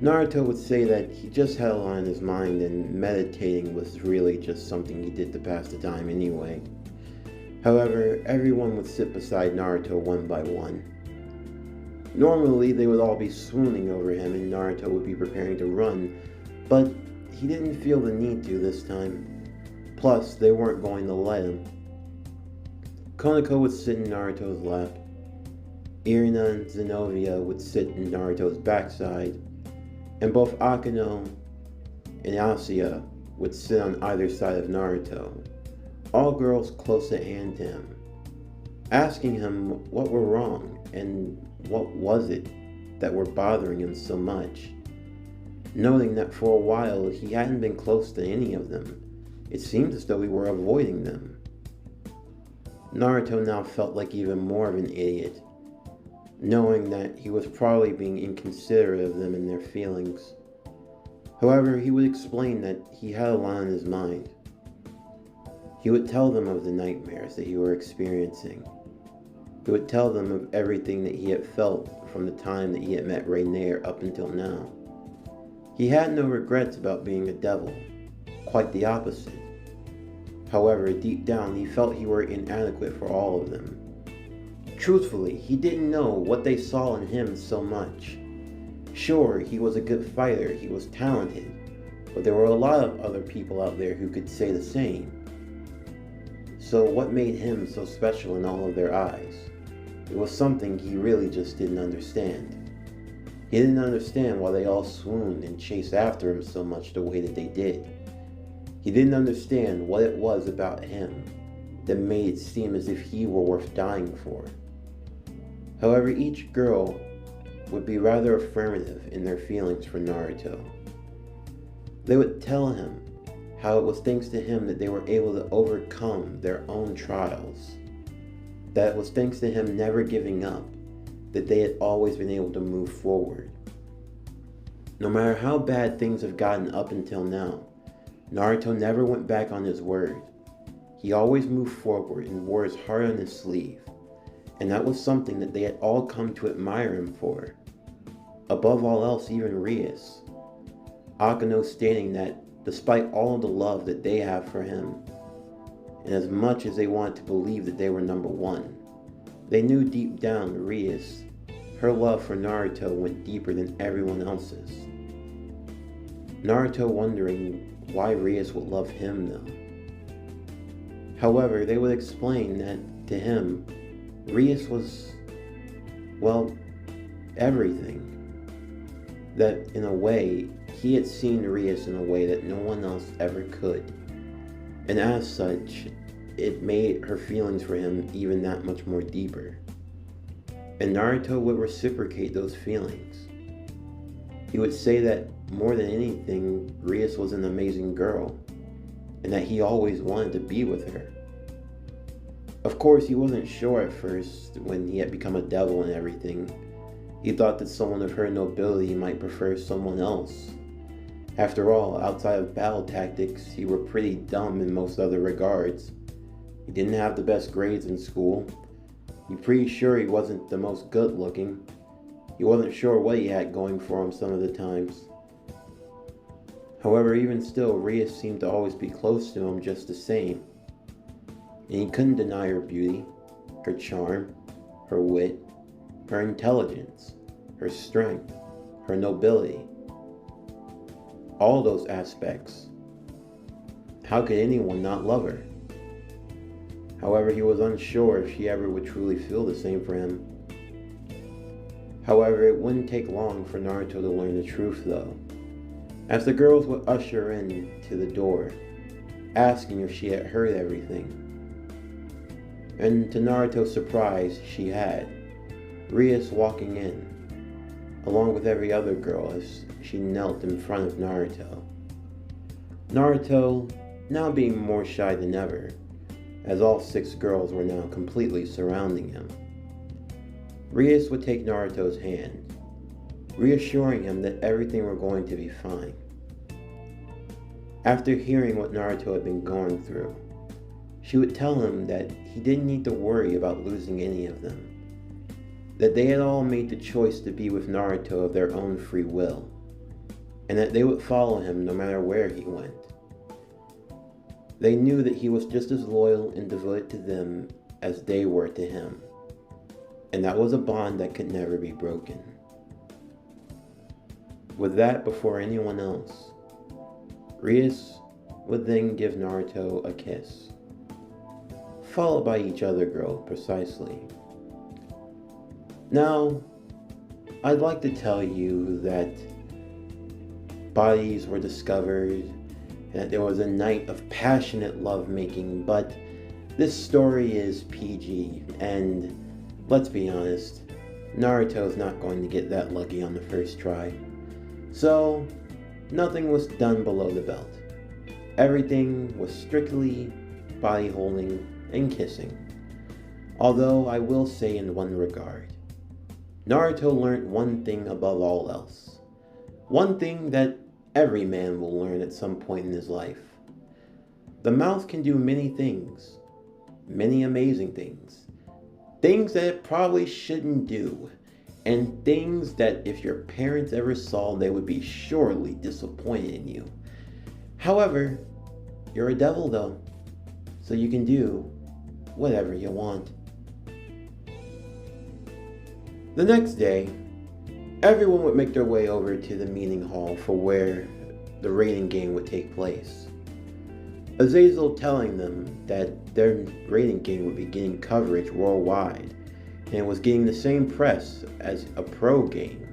Naruto would say that he just had a lot on his mind and meditating was really just something he did to pass the time anyway. However, everyone would sit beside Naruto one by one. Normally, they would all be swooning over him and Naruto would be preparing to run, but he didn't feel the need to this time. Plus, they weren't going to let him. Konako would sit in Naruto's lap. Irina and Zenobia would sit in Naruto's backside, and both Akino and Asuya would sit on either side of Naruto, all girls close at hand to him, asking him what were wrong and what was it that were bothering him so much. Noting that for a while he hadn't been close to any of them, it seemed as though he were avoiding them. Naruto now felt like even more of an idiot, knowing that he was probably being inconsiderate of them and their feelings. However, he would explain that he had a lot on his mind. He would tell them of the nightmares that he were experiencing. He would tell them of everything that he had felt from the time that he had met Rainier up until now. He had no regrets about being a devil, quite the opposite. However, deep down he felt he were inadequate for all of them. Truthfully, he didn't know what they saw in him so much. Sure, he was a good fighter, he was talented, but there were a lot of other people out there who could say the same. So what made him so special in all of their eyes? It was something he really just didn't understand. He didn't understand why they all swooned and chased after him so much the way that they did. He didn't understand what it was about him that made it seem as if he were worth dying for. However, each girl would be rather affirmative in their feelings for Naruto. They would tell him how it was thanks to him that they were able to overcome their own trials. That it was thanks to him never giving up that they had always been able to move forward. No matter how bad things have gotten up until now, Naruto never went back on his word. He always moved forward and wore his heart on his sleeve, and that was something that they had all come to admire him for. Above all else, even Rias. Akino stating that despite all of the love that they have for him, and as much as they wanted to believe that they were number one, they knew deep down Rias, her love for Naruto went deeper than everyone else's. Naruto wondering why Rias would love him though. However, they would explain that to him, Rias was, well, everything. That in a way, he had seen Rias in a way that no one else ever could. And as such, it made her feelings for him even that much more deeper. And Naruto would reciprocate those feelings. He would say that more than anything, Rias was an amazing girl, and that he always wanted to be with her. Of course, he wasn't sure at first when he had become a devil and everything. He thought that someone of her nobility might prefer someone else. After all, outside of battle tactics, he were pretty dumb in most other regards. He didn't have the best grades in school. You're pretty sure he wasn't the most good looking. He wasn't sure what he had going for him some of the times. However, even still, Rias seemed to always be close to him just the same. And he couldn't deny her beauty, her charm, her wit, her intelligence, her strength, her nobility. All those aspects. How could anyone not love her? However, he was unsure if she ever would truly feel the same for him. However, it wouldn't take long for Naruto to learn the truth though, as the girls would usher her in to the door, asking if she had heard everything. And to Naruto's surprise, she had. Rias walking in, along with every other girl as she knelt in front of Naruto. Naruto now being more shy than ever, as all 6 girls were now completely surrounding him. Rias would take Naruto's hand, reassuring him that everything were going to be fine. After hearing what Naruto had been going through, she would tell him that he didn't need to worry about losing any of them, that they had all made the choice to be with Naruto of their own free will, and that they would follow him no matter where he went. They knew that he was just as loyal and devoted to them as they were to him, and that was a bond that could never be broken. With that before anyone else, Rias would then give Naruto a kiss, followed by each other girl precisely. Now, I'd like to tell you that bodies were discovered and that there was a night of passionate lovemaking, but this story is PG, and let's be honest, Naruto's not going to get that lucky on the first try. So, nothing was done below the belt. Everything was strictly body holding and kissing. Although I will say in one regard, Naruto learned one thing above all else. One thing that every man will learn at some point in his life. The mouth can do many things, many amazing things. Things that it probably shouldn't do, and things that if your parents ever saw, they would be surely disappointed in you. However, you're a devil though, so you can do whatever you want. The next day, everyone would make their way over to the meeting hall for where the rating game would take place. Azazel telling them that their rating game would be getting coverage worldwide, and it was getting the same press as a pro game,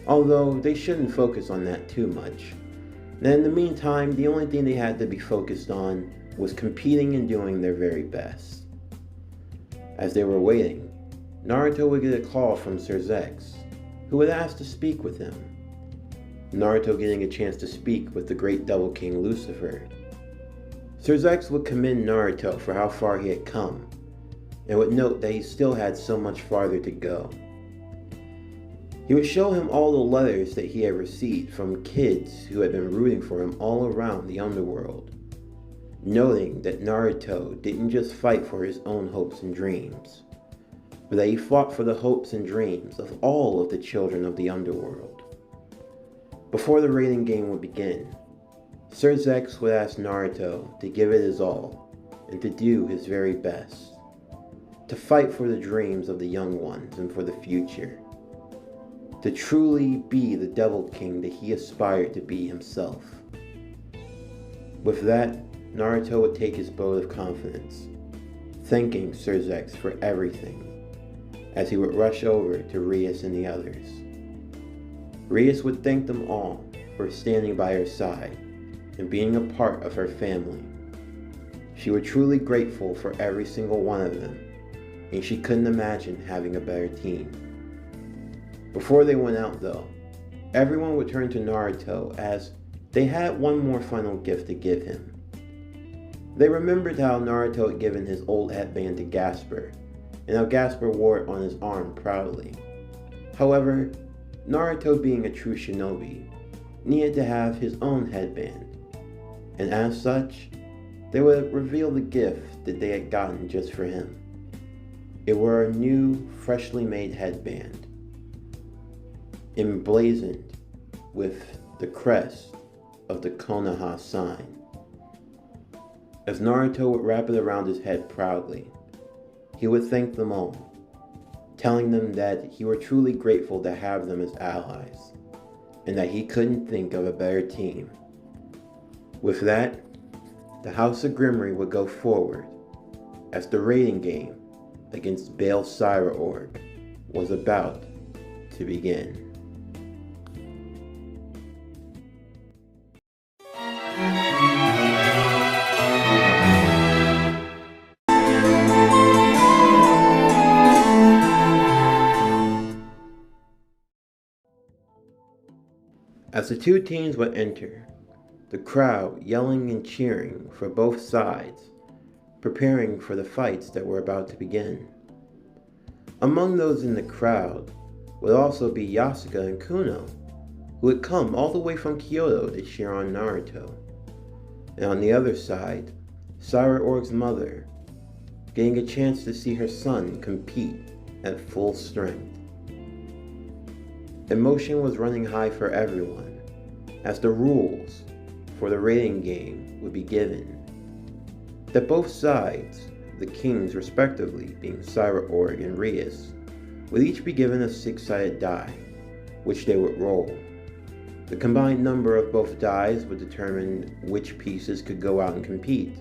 although they shouldn't focus on that too much. And in the meantime, the only thing they had to be focused on was competing and doing their very best. As they were waiting, Naruto would get a call from Sir Zex, who would ask to speak with him. Naruto getting a chance to speak with the great Devil King Lucifer. Sir Zex would commend Naruto for how far he had come, and would note that he still had so much farther to go. He would show him all the letters that he had received from kids who had been rooting for him all around the underworld, noting that Naruto didn't just fight for his own hopes and dreams, but that he fought for the hopes and dreams of all of the children of the underworld. Before the rating game would begin, Sir Zex would ask Naruto to give it his all and to do his very best, to fight for the dreams of the young ones and for the future, to truly be the Devil King that he aspired to be himself. With that, Naruto would take his vote of confidence, thanking Serzex for everything, as he would rush over to Rias and the others. Rias would thank them all for standing by her side and being a part of her family. She was truly grateful for every single one of them, and she couldn't imagine having a better team. Before they went out though, everyone would turn to Naruto as they had one more final gift to give him. They remembered how Naruto had given his old headband to Gasper, and how Gasper wore it on his arm proudly. However, Naruto, being a true shinobi, needed to have his own headband, and as such, they would reveal the gift that they had gotten just for him. It were a new, freshly made headband, emblazoned with the crest of the Konoha sign. As Naruto would wrap it around his head proudly, he would thank them all, telling them that he were truly grateful to have them as allies, and that he couldn't think of a better team. With that, the House of Grimmery would go forward, as the raiding game against Bale Syra Org was about to begin. As the two teams would enter, the crowd yelling and cheering for both sides, preparing for the fights that were about to begin. Among those in the crowd would also be Yasuka and Kuno, who had come all the way from Kyoto to cheer on Naruto. And on the other side, Syra Org's mother, getting a chance to see her son compete at full strength. Emotion was running high for everyone, as the rules for the raiding game would be given. That both sides, the kings respectively being Syra Org and Rias, would each be given a 6-sided die, which they would roll. The combined number of both dies would determine which pieces could go out and compete,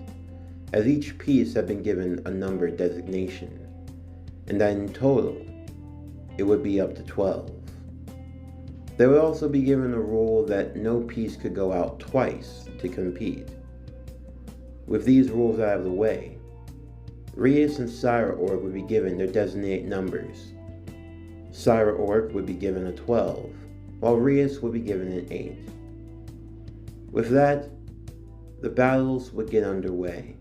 as each piece had been given a number designation, and that in total, it would be up to 12. They would also be given a rule that no piece could go out twice to compete. With these rules out of the way, Rias and Syra Org would be given their designated numbers. Syra Org would be given a 12, while Rias would be given an 8. With that, the battles would get underway,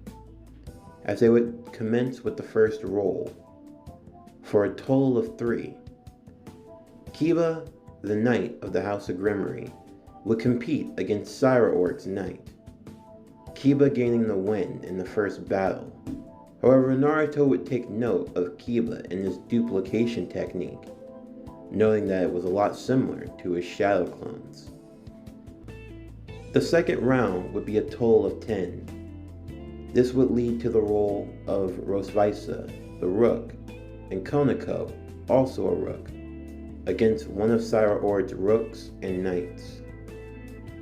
as they would commence with the first roll, for a total of 3. Kiba, the Knight of the House of Grimmery, would compete against Syra Org's Knight, Kiba gaining the win in the first battle. However, Naruto would take note of Kiba and his duplication technique, noting that it was a lot similar to his shadow clones. The second round would be a total of 10. This would lead to the role of Rosvisa, the Rook, and Konako, also a Rook, against one of Syra Org's Rooks and Knights.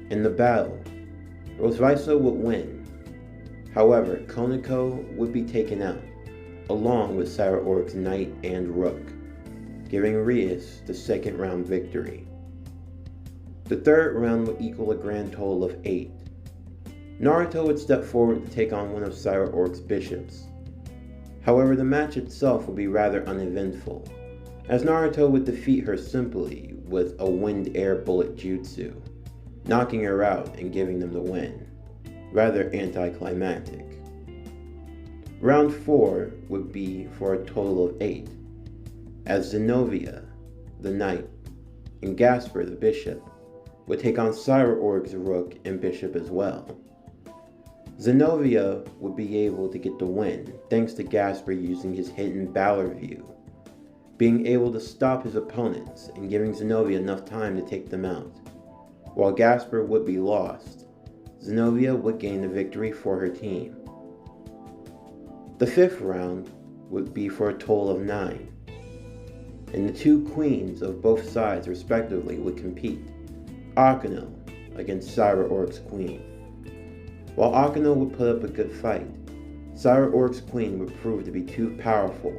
In the battle, Rosvisa would win. However, Konako would be taken out, along with Syra Org's Knight and Rook, giving Rias the second round victory. The third round would equal a grand total of 8. Naruto would step forward to take on one of Syra Org's bishops. However, the match itself would be rather uneventful, as Naruto would defeat her simply with a wind-air bullet jutsu, knocking her out and giving them the win. Rather anticlimactic. Round 4 would be for a total of 8, as Zenobia, the Knight, and Gasper, the Bishop, would take on Syra Org's Rook and Bishop as well. Zenobia would be able to get the win thanks to Gasper using his hidden Valor View, being able to stop his opponents and giving Zenobia enough time to take them out. While Gasper would be lost, Zenobia would gain the victory for her team. The fifth round would be for a total of 9, and the two queens of both sides respectively would compete, Akano against Syra Org's queen. While Akano would put up a good fight, Cyber-Orc's queen would prove to be too powerful,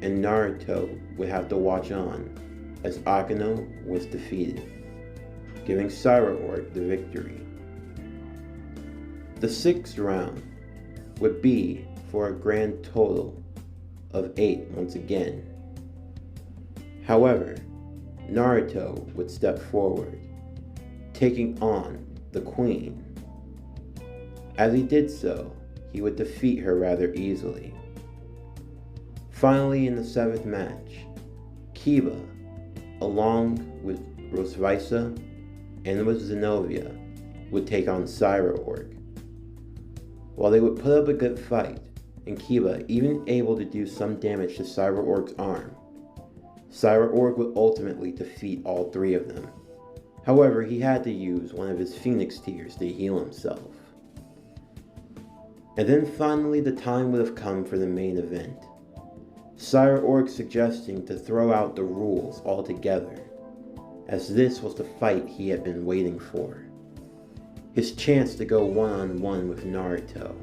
and Naruto would have to watch on as Akeno was defeated, giving Cyber-Orc the victory. The sixth round would be for a grand total of 8 once again. However, Naruto would step forward, taking on the queen. As he did so, he would defeat her rather easily. Finally, in the 7th match, Kiba, along with Rosvisa and with Zenobia, would take on Cyber-Orc. While they would put up a good fight, and Kiba even able to do some damage to Cyber-Orc's arm, Cyber-Orc would ultimately defeat all 3 of them. However, he had to use one of his Phoenix Tears to heal himself. And then finally the time would have come for the main event. Cyber-Orc suggesting to throw out the rules altogether, as this was the fight he had been waiting for. His chance to go one-on-one with Naruto,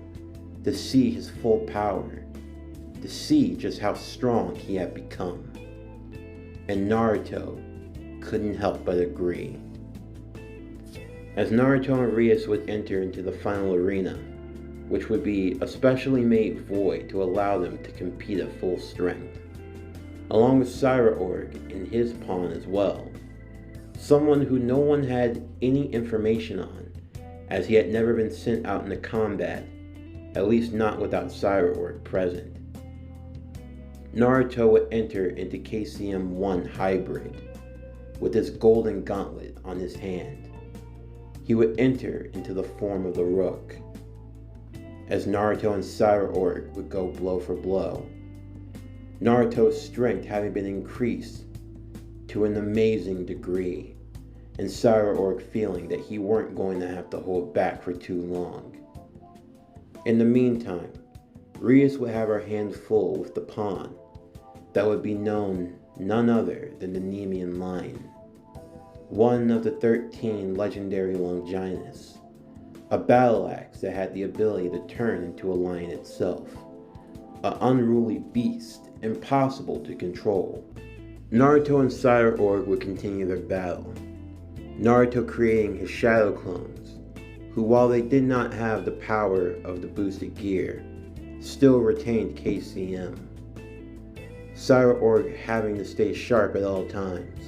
to see his full power, to see just how strong he had become. And Naruto couldn't help but agree. As Naruto and Rias would enter into the final arena, which would be a specially made void to allow them to compete at full strength, along with Cyber-Orc in his pawn as well, someone who no one had any information on, as he had never been sent out into combat, at least not without Cyber-Orc present. Naruto would enter into KCM-1 Hybrid with his golden gauntlet on his hand. He would enter into the form of the Rook, as Naruto and Cyber-Orc would go blow for blow. Naruto's strength having been increased to an amazing degree, and Cyber-Orc feeling that he weren't going to have to hold back for too long. In the meantime, Rias would have her hands full with the pawn that would be known none other than the Nemean Lion, one of the 13 legendary Longinus, a battle axe that had the ability to turn into a lion itself, an unruly beast impossible to control. Naruto and Cyber-Orc would continue their battle, Naruto creating his shadow clones, who while they did not have the power of the boosted gear, still retained KCM. Cyber-Orc having to stay sharp at all times,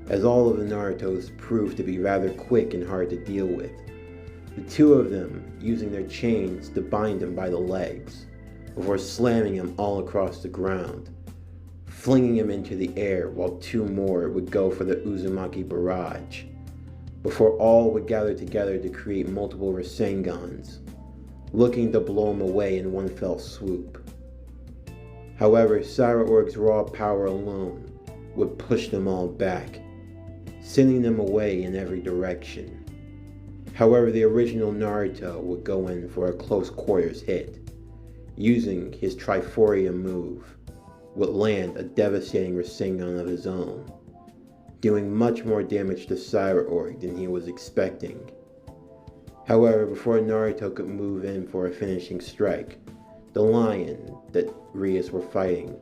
as all of the Narutos proved to be rather quick and hard to deal with, the 2 of them using their chains to bind him by the legs, before slamming him all across the ground, flinging him into the air while 2 more would go for the Uzumaki Barrage, before all would gather together to create multiple Rasengans, looking to blow him away in one fell swoop. However, Cyber-Orc's raw power alone would push them all back, sending them away in every direction. However, the original Naruto would go in for a close quarters hit, using his Triforia move, would land a devastating Rasengan of his own, doing much more damage to Cyber-Orc than he was expecting. However, before Naruto could move in for a finishing strike, the lion that Rias were fighting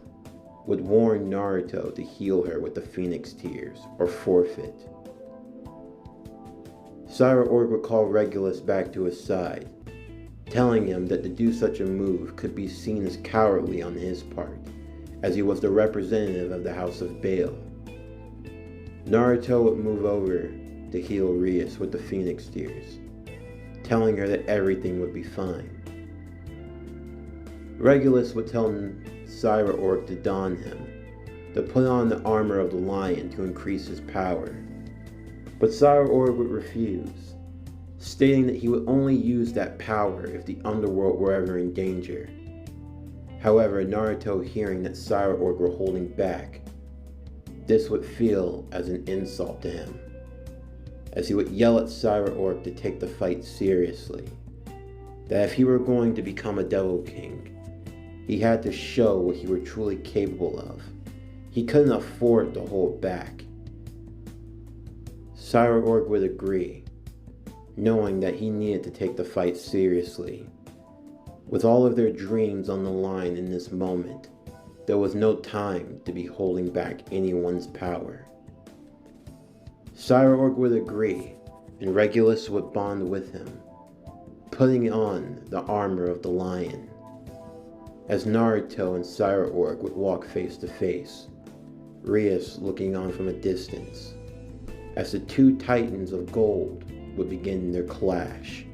would warn Naruto to heal her with the Phoenix Tears, or forfeit. Cyber-Orc would call Regulus back to his side, telling him that to do such a move could be seen as cowardly on his part, as he was the representative of the House of Baal. Naruto would move over to heal Rias with the Phoenix Tears, telling her that everything would be fine. Regulus would tell Cyber-Orc to don him, to put on the armor of the lion to increase his power. But Cyber-Orc would refuse, stating that he would only use that power if the underworld were ever in danger. However, Naruto hearing that Cyber-Orc were holding back, this would feel as an insult to him, as he would yell at Cyber-Orc to take the fight seriously, that if he were going to become a Devil King, he had to show what he were truly capable of. He couldn't afford to hold back. Cyber-Orc would agree, knowing that he needed to take the fight seriously. With all of their dreams on the line in this moment, there was no time to be holding back anyone's power. Cyborg would agree, and Regulus would bond with him, putting on the armor of the lion. As Naruto and Cyborg would walk face to face, Rias looking on from a distance, as the two titans of gold would begin their clash.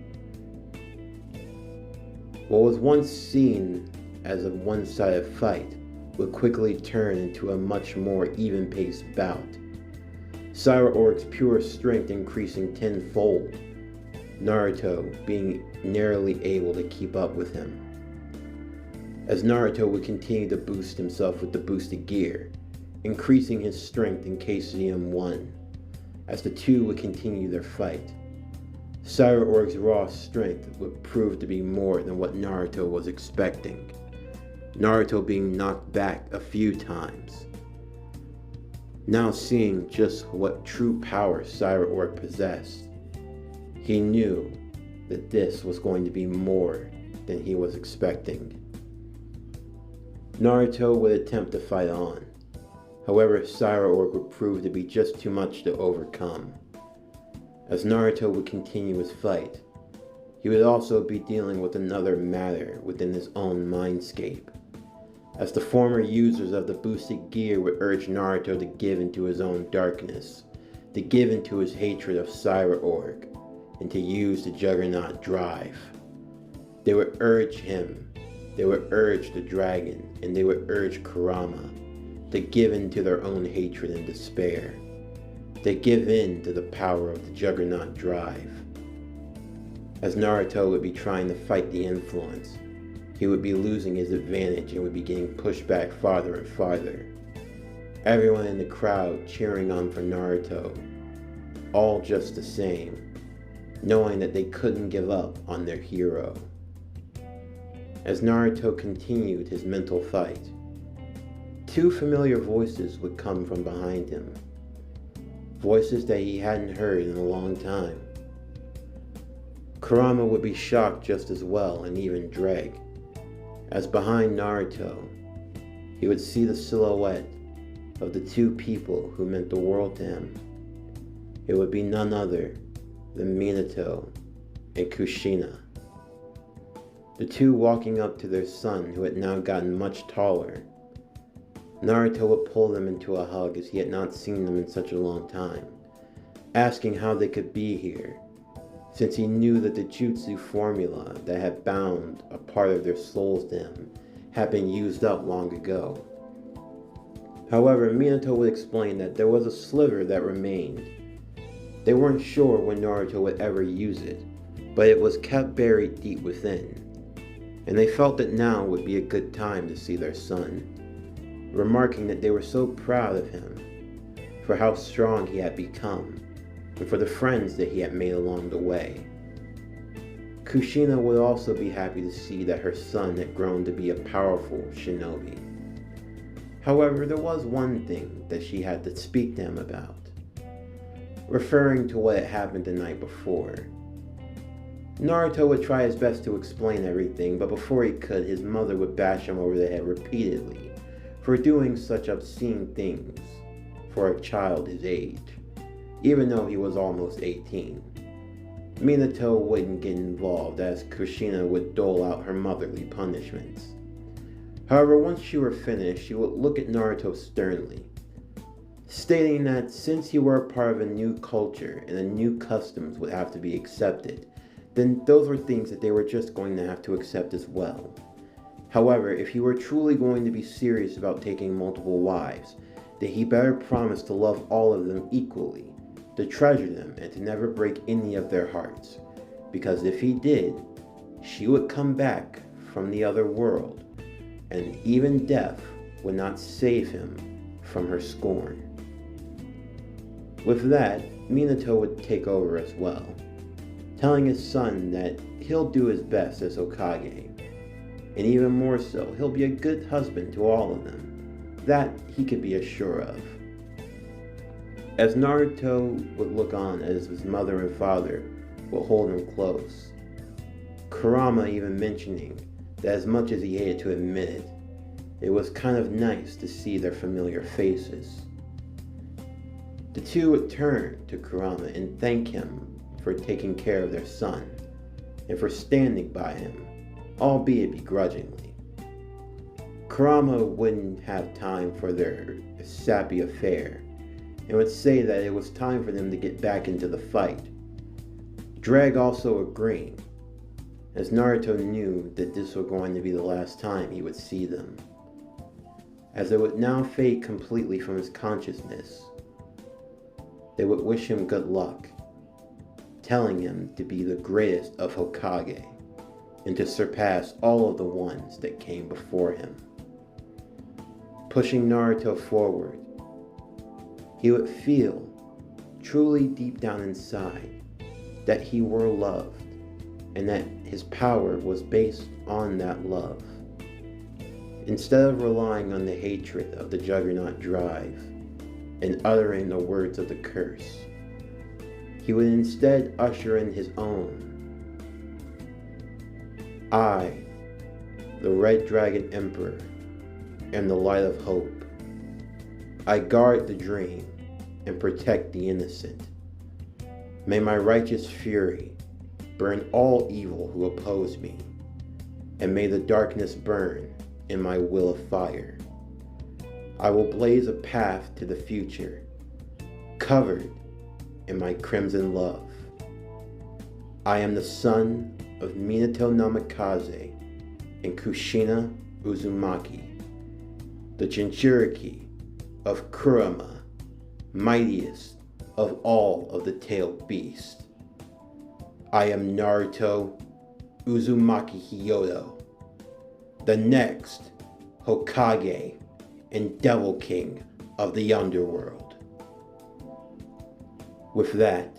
What was once seen as a one-sided fight would quickly turn into a much more even-paced bout, Cyborg's pure strength increasing tenfold, Naruto being narrowly able to keep up with him. As Naruto would continue to boost himself with the boosted gear, increasing his strength in case CM 1, as the two would continue their fight. Cyborg's raw strength would prove to be more than what Naruto was expecting, Naruto being knocked back a few times. Now seeing just what true power Cyborg possessed, he knew that this was going to be more than he was expecting. Naruto would attempt to fight on, however Cyborg would prove to be just too much to overcome. As Naruto would continue his fight, he would also be dealing with another matter within his own mindscape, as the former users of the boosted gear would urge Naruto to give into his own darkness, to give into his hatred of Cyborg, and to use the Juggernaut drive. They would urge him, they would urge the dragon, and they would urge Kurama to give in to their own hatred and despair. They give in to the power of the Juggernaut drive. As Naruto would be trying to fight the influence, he would be losing his advantage and would be getting pushed back farther and farther. Everyone in the crowd cheering on for Naruto, all just the same, knowing that they couldn't give up on their hero. As Naruto continued his mental fight, two familiar voices would come from behind him. Voices that he hadn't heard in a long time. Kurama would be shocked just as well, and even Dreg, as behind Naruto, he would see the silhouette of the two people who meant the world to him. It would be none other than Minato and Kushina. The two walking up to their son, who had now gotten much taller. Naruto would pull them into a hug as he had not seen them in such a long time, asking how they could be here, since he knew that the jutsu formula that had bound a part of their souls to him had been used up long ago. However, Minato would explain that there was a sliver that remained. They weren't sure when Naruto would ever use it, but it was kept buried deep within, and they felt that now would be a good time to see their son, remarking that they were so proud of him for how strong he had become and for the friends that he had made along the way. Kushina would also be happy to see that her son had grown to be a powerful shinobi. However, there was one thing that she had to speak to him about, referring to what had happened the night before. Naruto would try his best to explain everything, but before he could, his mother would bash him over the head repeatedly for doing such obscene things for a child his age, even though he was almost 18. Minato wouldn't get involved, as Kushina would dole out her motherly punishments. However, once she were finished, she would look at Naruto sternly, stating that since you were a part of a new culture and the new customs would have to be accepted, then those were things that they were just going to have to accept as well. However, if he were truly going to be serious about taking multiple wives, then he better promise to love all of them equally, to treasure them, and to never break any of their hearts. Because if he did, she would come back from the other world, and even death would not save him from her scorn. With that, Minato would take over as well, telling his son that he'll do his best as Hokage, and even more so, he'll be a good husband to all of them. That he could be assured of. As Naruto would look on as his mother and father would hold him close, Kurama even mentioning that as much as he hated to admit it, it was kind of nice to see their familiar faces. The two would turn to Kurama and thank him for taking care of their son and for standing by him, albeit begrudgingly. Kurama wouldn't have time for their sappy affair and would say that it was time for them to get back into the fight. Drag also agreeing, as Naruto knew that this was going to be the last time he would see them, as it would now fade completely from his consciousness. They would wish him good luck, telling him to be the greatest of Hokage and to surpass all of the ones that came before him. Pushing Naruto forward, he would feel, truly deep down inside, that he were loved and that his power was based on that love. Instead of relying on the hatred of the Juggernaut drive and uttering the words of the curse, he would instead usher in his own. I, the Red Dragon Emperor, am the light of hope. I guard the dream and protect the innocent. May my righteous fury burn all evil who oppose me, and may the darkness burn in my will of fire. I will blaze a path to the future, covered in my crimson love. I am the son of Minato Namikaze and Kushina Uzumaki, the Jinchuriki of Kurama, mightiest of all of the tailed beasts. I am Naruto Uzumaki Hyodo, the next Hokage and Devil King of the Underworld. With that,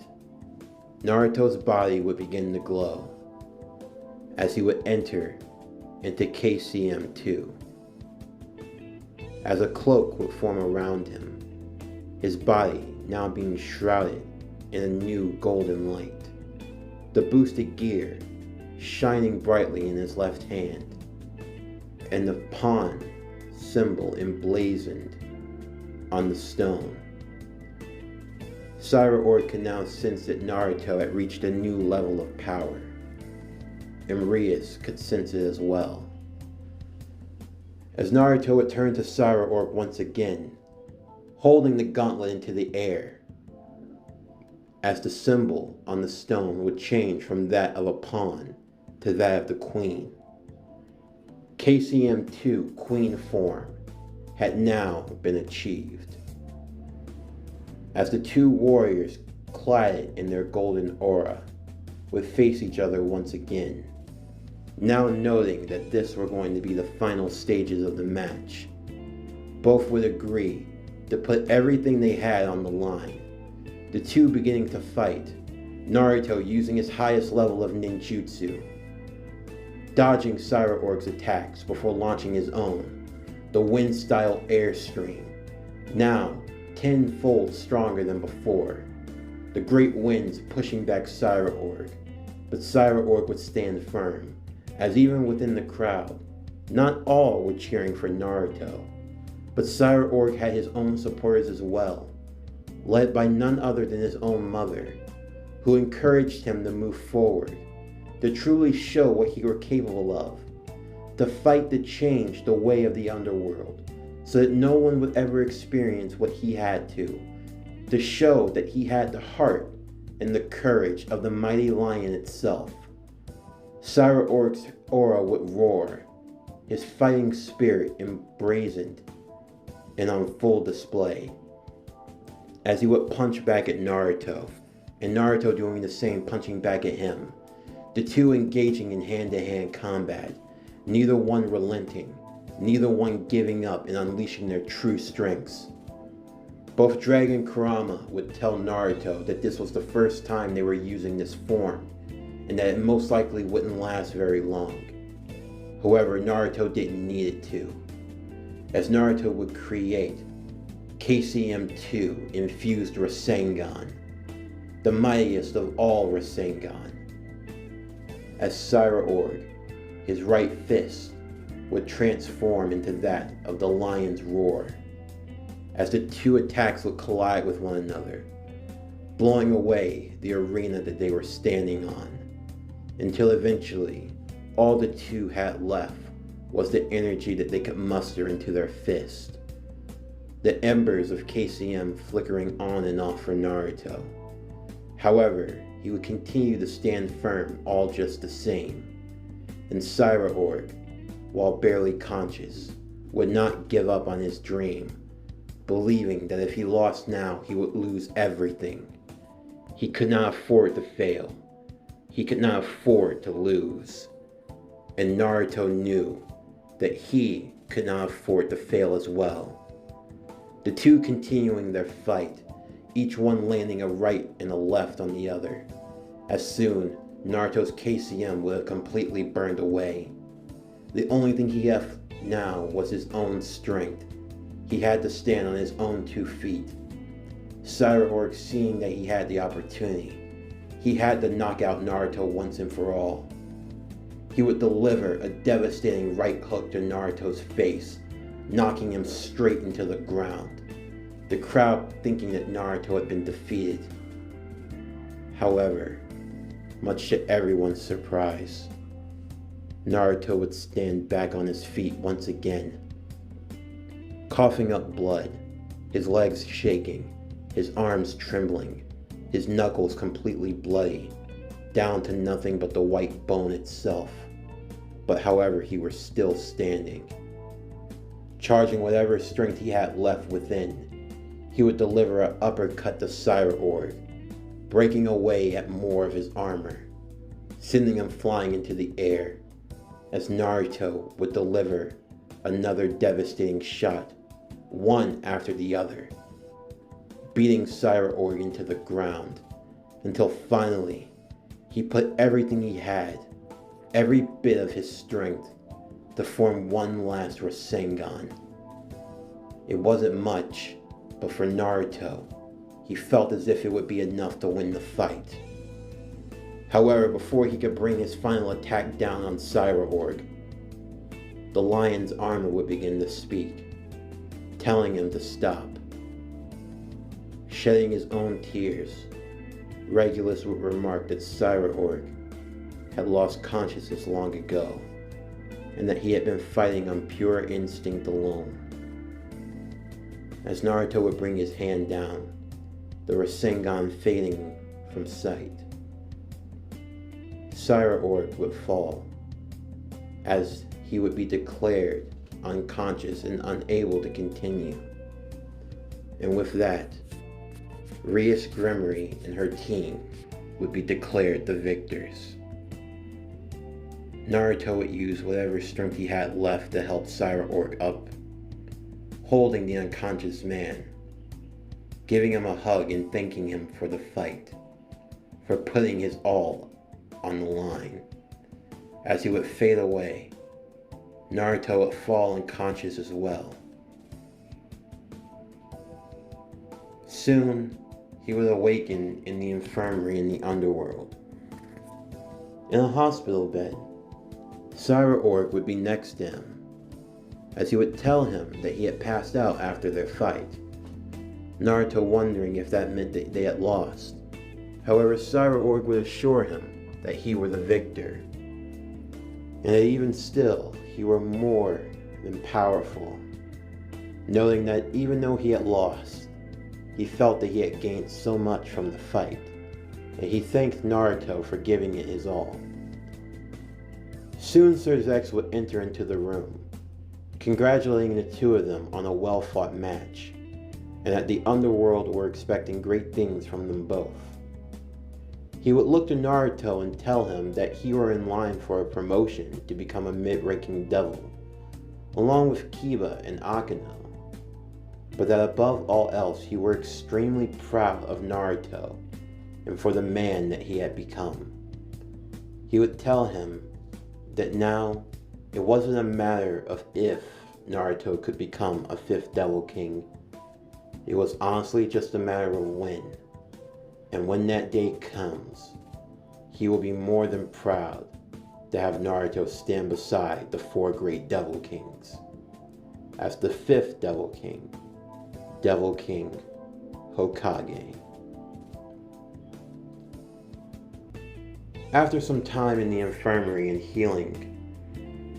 Naruto's body would begin to glow as he would enter into KCM2. As a cloak would form around him, his body now being shrouded in a new golden light, the boosted gear shining brightly in his left hand, and the pawn symbol emblazoned on the stone. Saira could now sense that Naruto had reached a new level of power, and Rias could sense it as well. As Naruto would turn to Saira once again, holding the gauntlet into the air, as the symbol on the stone would change from that of a pawn to that of the queen. KCM2 queen form had now been achieved. As the two warriors, clad in their golden aura, would face each other once again, now noting that this were going to be the final stages of the match. Both would agree to put everything they had on the line, the two beginning to fight, Naruto using his highest level of ninjutsu, dodging Saira attacks before launching his own, the wind-style airstream, now tenfold stronger than before. The great winds pushing back Saira, but Saira would stand firm, as even within the crowd, not all were cheering for Naruto, but Saira had his own supporters as well, led by none other than his own mother, who encouraged him to move forward, to truly show what he were capable of, to fight to change the way of the underworld, so that no one would ever experience what he had to show that he had the heart and the courage of the mighty lion itself. Saira aura would roar, his fighting spirit emblazoned and on full display, as he would punch back at Naruto, and Naruto doing the same, punching back at him, the two engaging in hand-to-hand combat, neither one relenting, neither one giving up and unleashing their true strengths. Both Dragon Kurama would tell Naruto that this was the first time they were using this form, and that it most likely wouldn't last very long. However, Naruto didn't need it to, as Naruto would create KCM2 infused Rasengan, the mightiest of all Rasengan, as Saira his right fist would transform into that of the lion's roar, as the two attacks would collide with one another, blowing away the arena that they were standing on, until eventually all the two had left was the energy that they could muster into their fist. The embers of KCM flickering on and off for Naruto. However, he would continue to stand firm all just the same. And Cyra-org, while barely conscious, would not give up on his dream, believing that if he lost now, he would lose everything. He could not afford to fail. He could not afford to lose. And Naruto knew that he could not afford to fail as well. The two continuing their fight, each one landing a right and a left on the other. As soon, Naruto's KCM would have completely burned away. The only thing he had now was his own strength. He had to stand on his own 2 feet. Cyra-org, seeing that he had the opportunity, he had to knock out Naruto once and for all. He would deliver a devastating right hook to Naruto's face, knocking him straight into the ground, the crowd thinking that Naruto had been defeated. However, much to everyone's surprise, Naruto would stand back on his feet once again, coughing up blood, his legs shaking, his arms trembling, his knuckles completely bloody, down to nothing but the white bone itself. But however, he was still standing. Charging whatever strength he had left within, he would deliver an uppercut to Cyra-org, breaking away at more of his armor, sending him flying into the air, as Naruto would deliver another devastating shot, one after the other, beating Cyra-org into the ground, until finally he put everything he had, every bit of his strength, to form one last Rasengan. It wasn't much, but for Naruto, he felt as if it would be enough to win the fight. However, before he could bring his final attack down on Cyra-org, the lion's armor would begin to speak, telling him to stop. Shedding his own tears, Regulus would remark that Cyra-org had lost consciousness long ago, and that he had been fighting on pure instinct alone. As Naruto would bring his hand down, the Rasengan fading from sight, Cyra-org would fall, as he would be declared unconscious and unable to continue. And with that, Rias Gremory and her team would be declared the victors. Naruto would use whatever strength he had left to help Cyra-org up, holding the unconscious man, giving him a hug and thanking him for the fight, for putting his all on the line. As he would fade away, Naruto would fall unconscious as well. Soon, he would awaken in the infirmary in the underworld. In a hospital bed, Cyra-org would be next to him, as he would tell him that he had passed out after their fight, Naruto wondering if that meant that they had lost. However, Cyra-org would assure him that he were the victor, and that even still, he were more than powerful, noting that even though he had lost, he felt that he had gained so much from the fight, and he thanked Naruto for giving it his all. Soon Sir Zex would enter into the room, congratulating the two of them on a well-fought match, and that the underworld were expecting great things from them both. He would look to Naruto and tell him that he were in line for a promotion to become a mid-ranking devil, along with Kiba and Akeno, but that above all else he were extremely proud of Naruto and for the man that he had become. He would tell him that now it wasn't a matter of if Naruto could become a 5th Devil King. It was honestly just a matter of when. And when that day comes, he will be more than proud to have Naruto stand beside the 4 great Devil Kings as the 5th Devil King, Devil King Hokage. After some time in the infirmary and healing,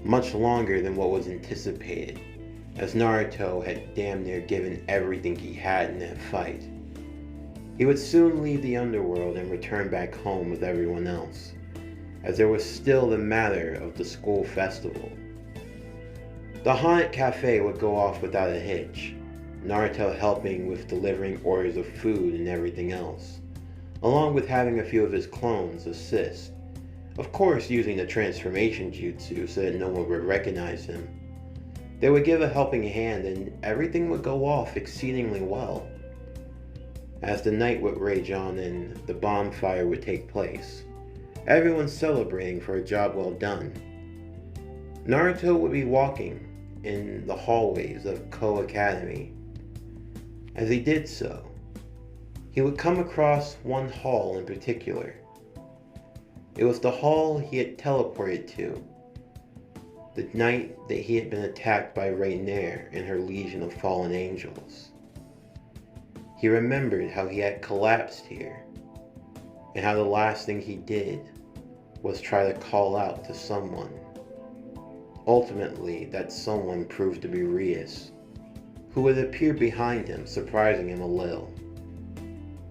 much longer than what was anticipated, as Naruto had damn near given everything he had in that fight, he would soon leave the underworld and return back home with everyone else, as there was still the matter of the school festival. The haunted cafe would go off without a hitch, Naruto helping with delivering orders of food and everything else, along with having a few of his clones assist, of course using the transformation jutsu so that no one would recognize him. They would give a helping hand and everything would go off exceedingly well. As the night would rage on and the bonfire would take place, everyone celebrating for a job well done, Naruto would be walking in the hallways of Ko Academy. As he did so, he would come across one hall in particular. It was the hall he had teleported to the night that he had been attacked by Rainier and her legion of fallen angels. He remembered how he had collapsed here, and how the last thing he did was try to call out to someone. Ultimately, that someone proved to be Rias, who would appear behind him, surprising him a little.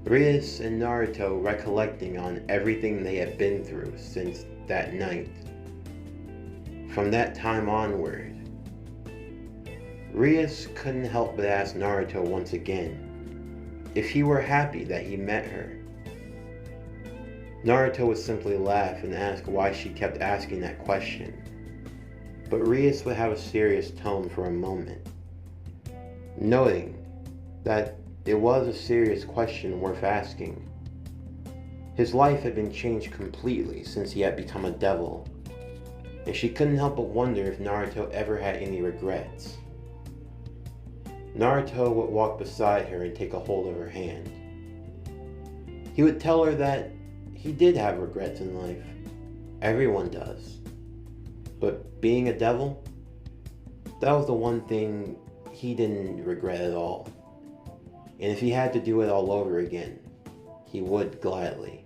Rias and Naruto recollecting on everything they had been through since that night. From that time onward, Rias couldn't help but ask Naruto once again if he were happy that he met her. Naruto would simply laugh and ask why she kept asking that question, but Rias would have a serious tone for a moment, noting that it was a serious question worth asking. His life had been changed completely since he had become a devil, and she couldn't help but wonder if Naruto ever had any regrets. Naruto would walk beside her and take a hold of her hand. He would tell her that he did have regrets in life. Everyone does. But being a devil, that was the one thing he didn't regret at all. And if he had to do it all over again, he would gladly.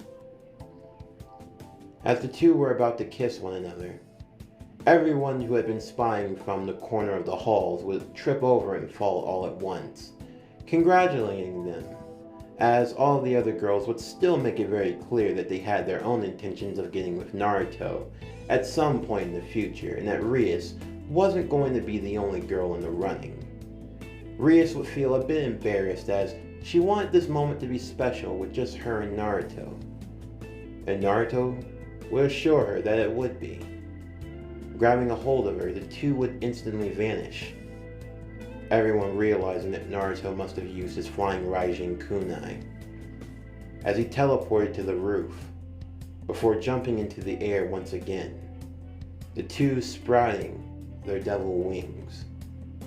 As the two were about to kiss one another, everyone who had been spying from the corner of the halls would trip over and fall all at once, congratulating them, as all the other girls would still make it very clear that they had their own intentions of getting with Naruto at some point in the future, and that Rias wasn't going to be the only girl in the running. Rias would feel a bit embarrassed as she wanted this moment to be special with just her and Naruto. And Naruto would assure her that it would be. Grabbing a hold of her, the two would instantly vanish, everyone realizing that Naruto must have used his flying Raijin kunai, as he teleported to the roof, before jumping into the air once again, the two sprouting their devil wings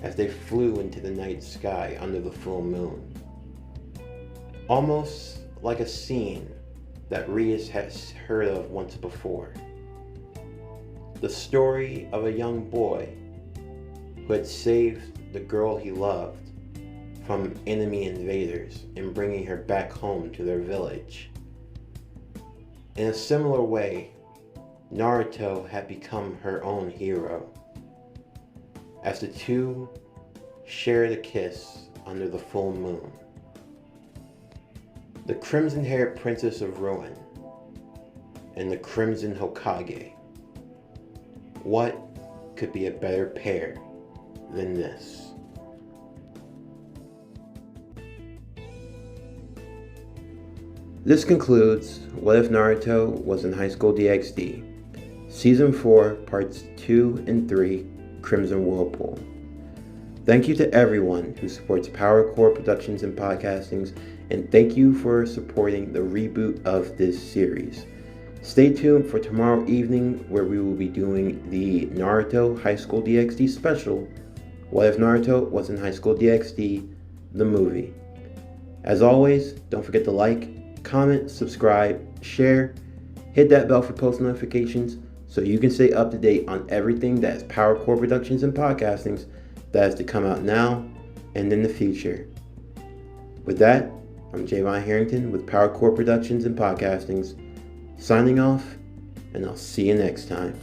as they flew into the night sky under the full moon. Almost like a scene that Rias has heard of once before. The story of a young boy who had saved the girl he loved from enemy invaders and bringing her back home to their village. In a similar way, Naruto had become her own hero, as the two shared a kiss under the full moon. The crimson-haired princess of ruin and the crimson Hokage. What could be a better pair than this? This concludes What If Naruto Was in High School DxD, Season 4, Parts 2 and 3, Crimson Whirlpool. Thank you to everyone who supports PowerCore Productions and Podcastings, and thank you for supporting the reboot of this series. Stay tuned for tomorrow evening, where we will be doing the Naruto High School DxD special, What If Naruto Was in High School DxD, the movie. As always, don't forget to like, comment, subscribe, share, hit that bell for post notifications so you can stay up to date on everything that is PowerCore Productions and Podcastings that is to come out now and in the future. With that, I'm Javon Harrington with PowerCore Productions and Podcastings, signing off, and I'll see you next time.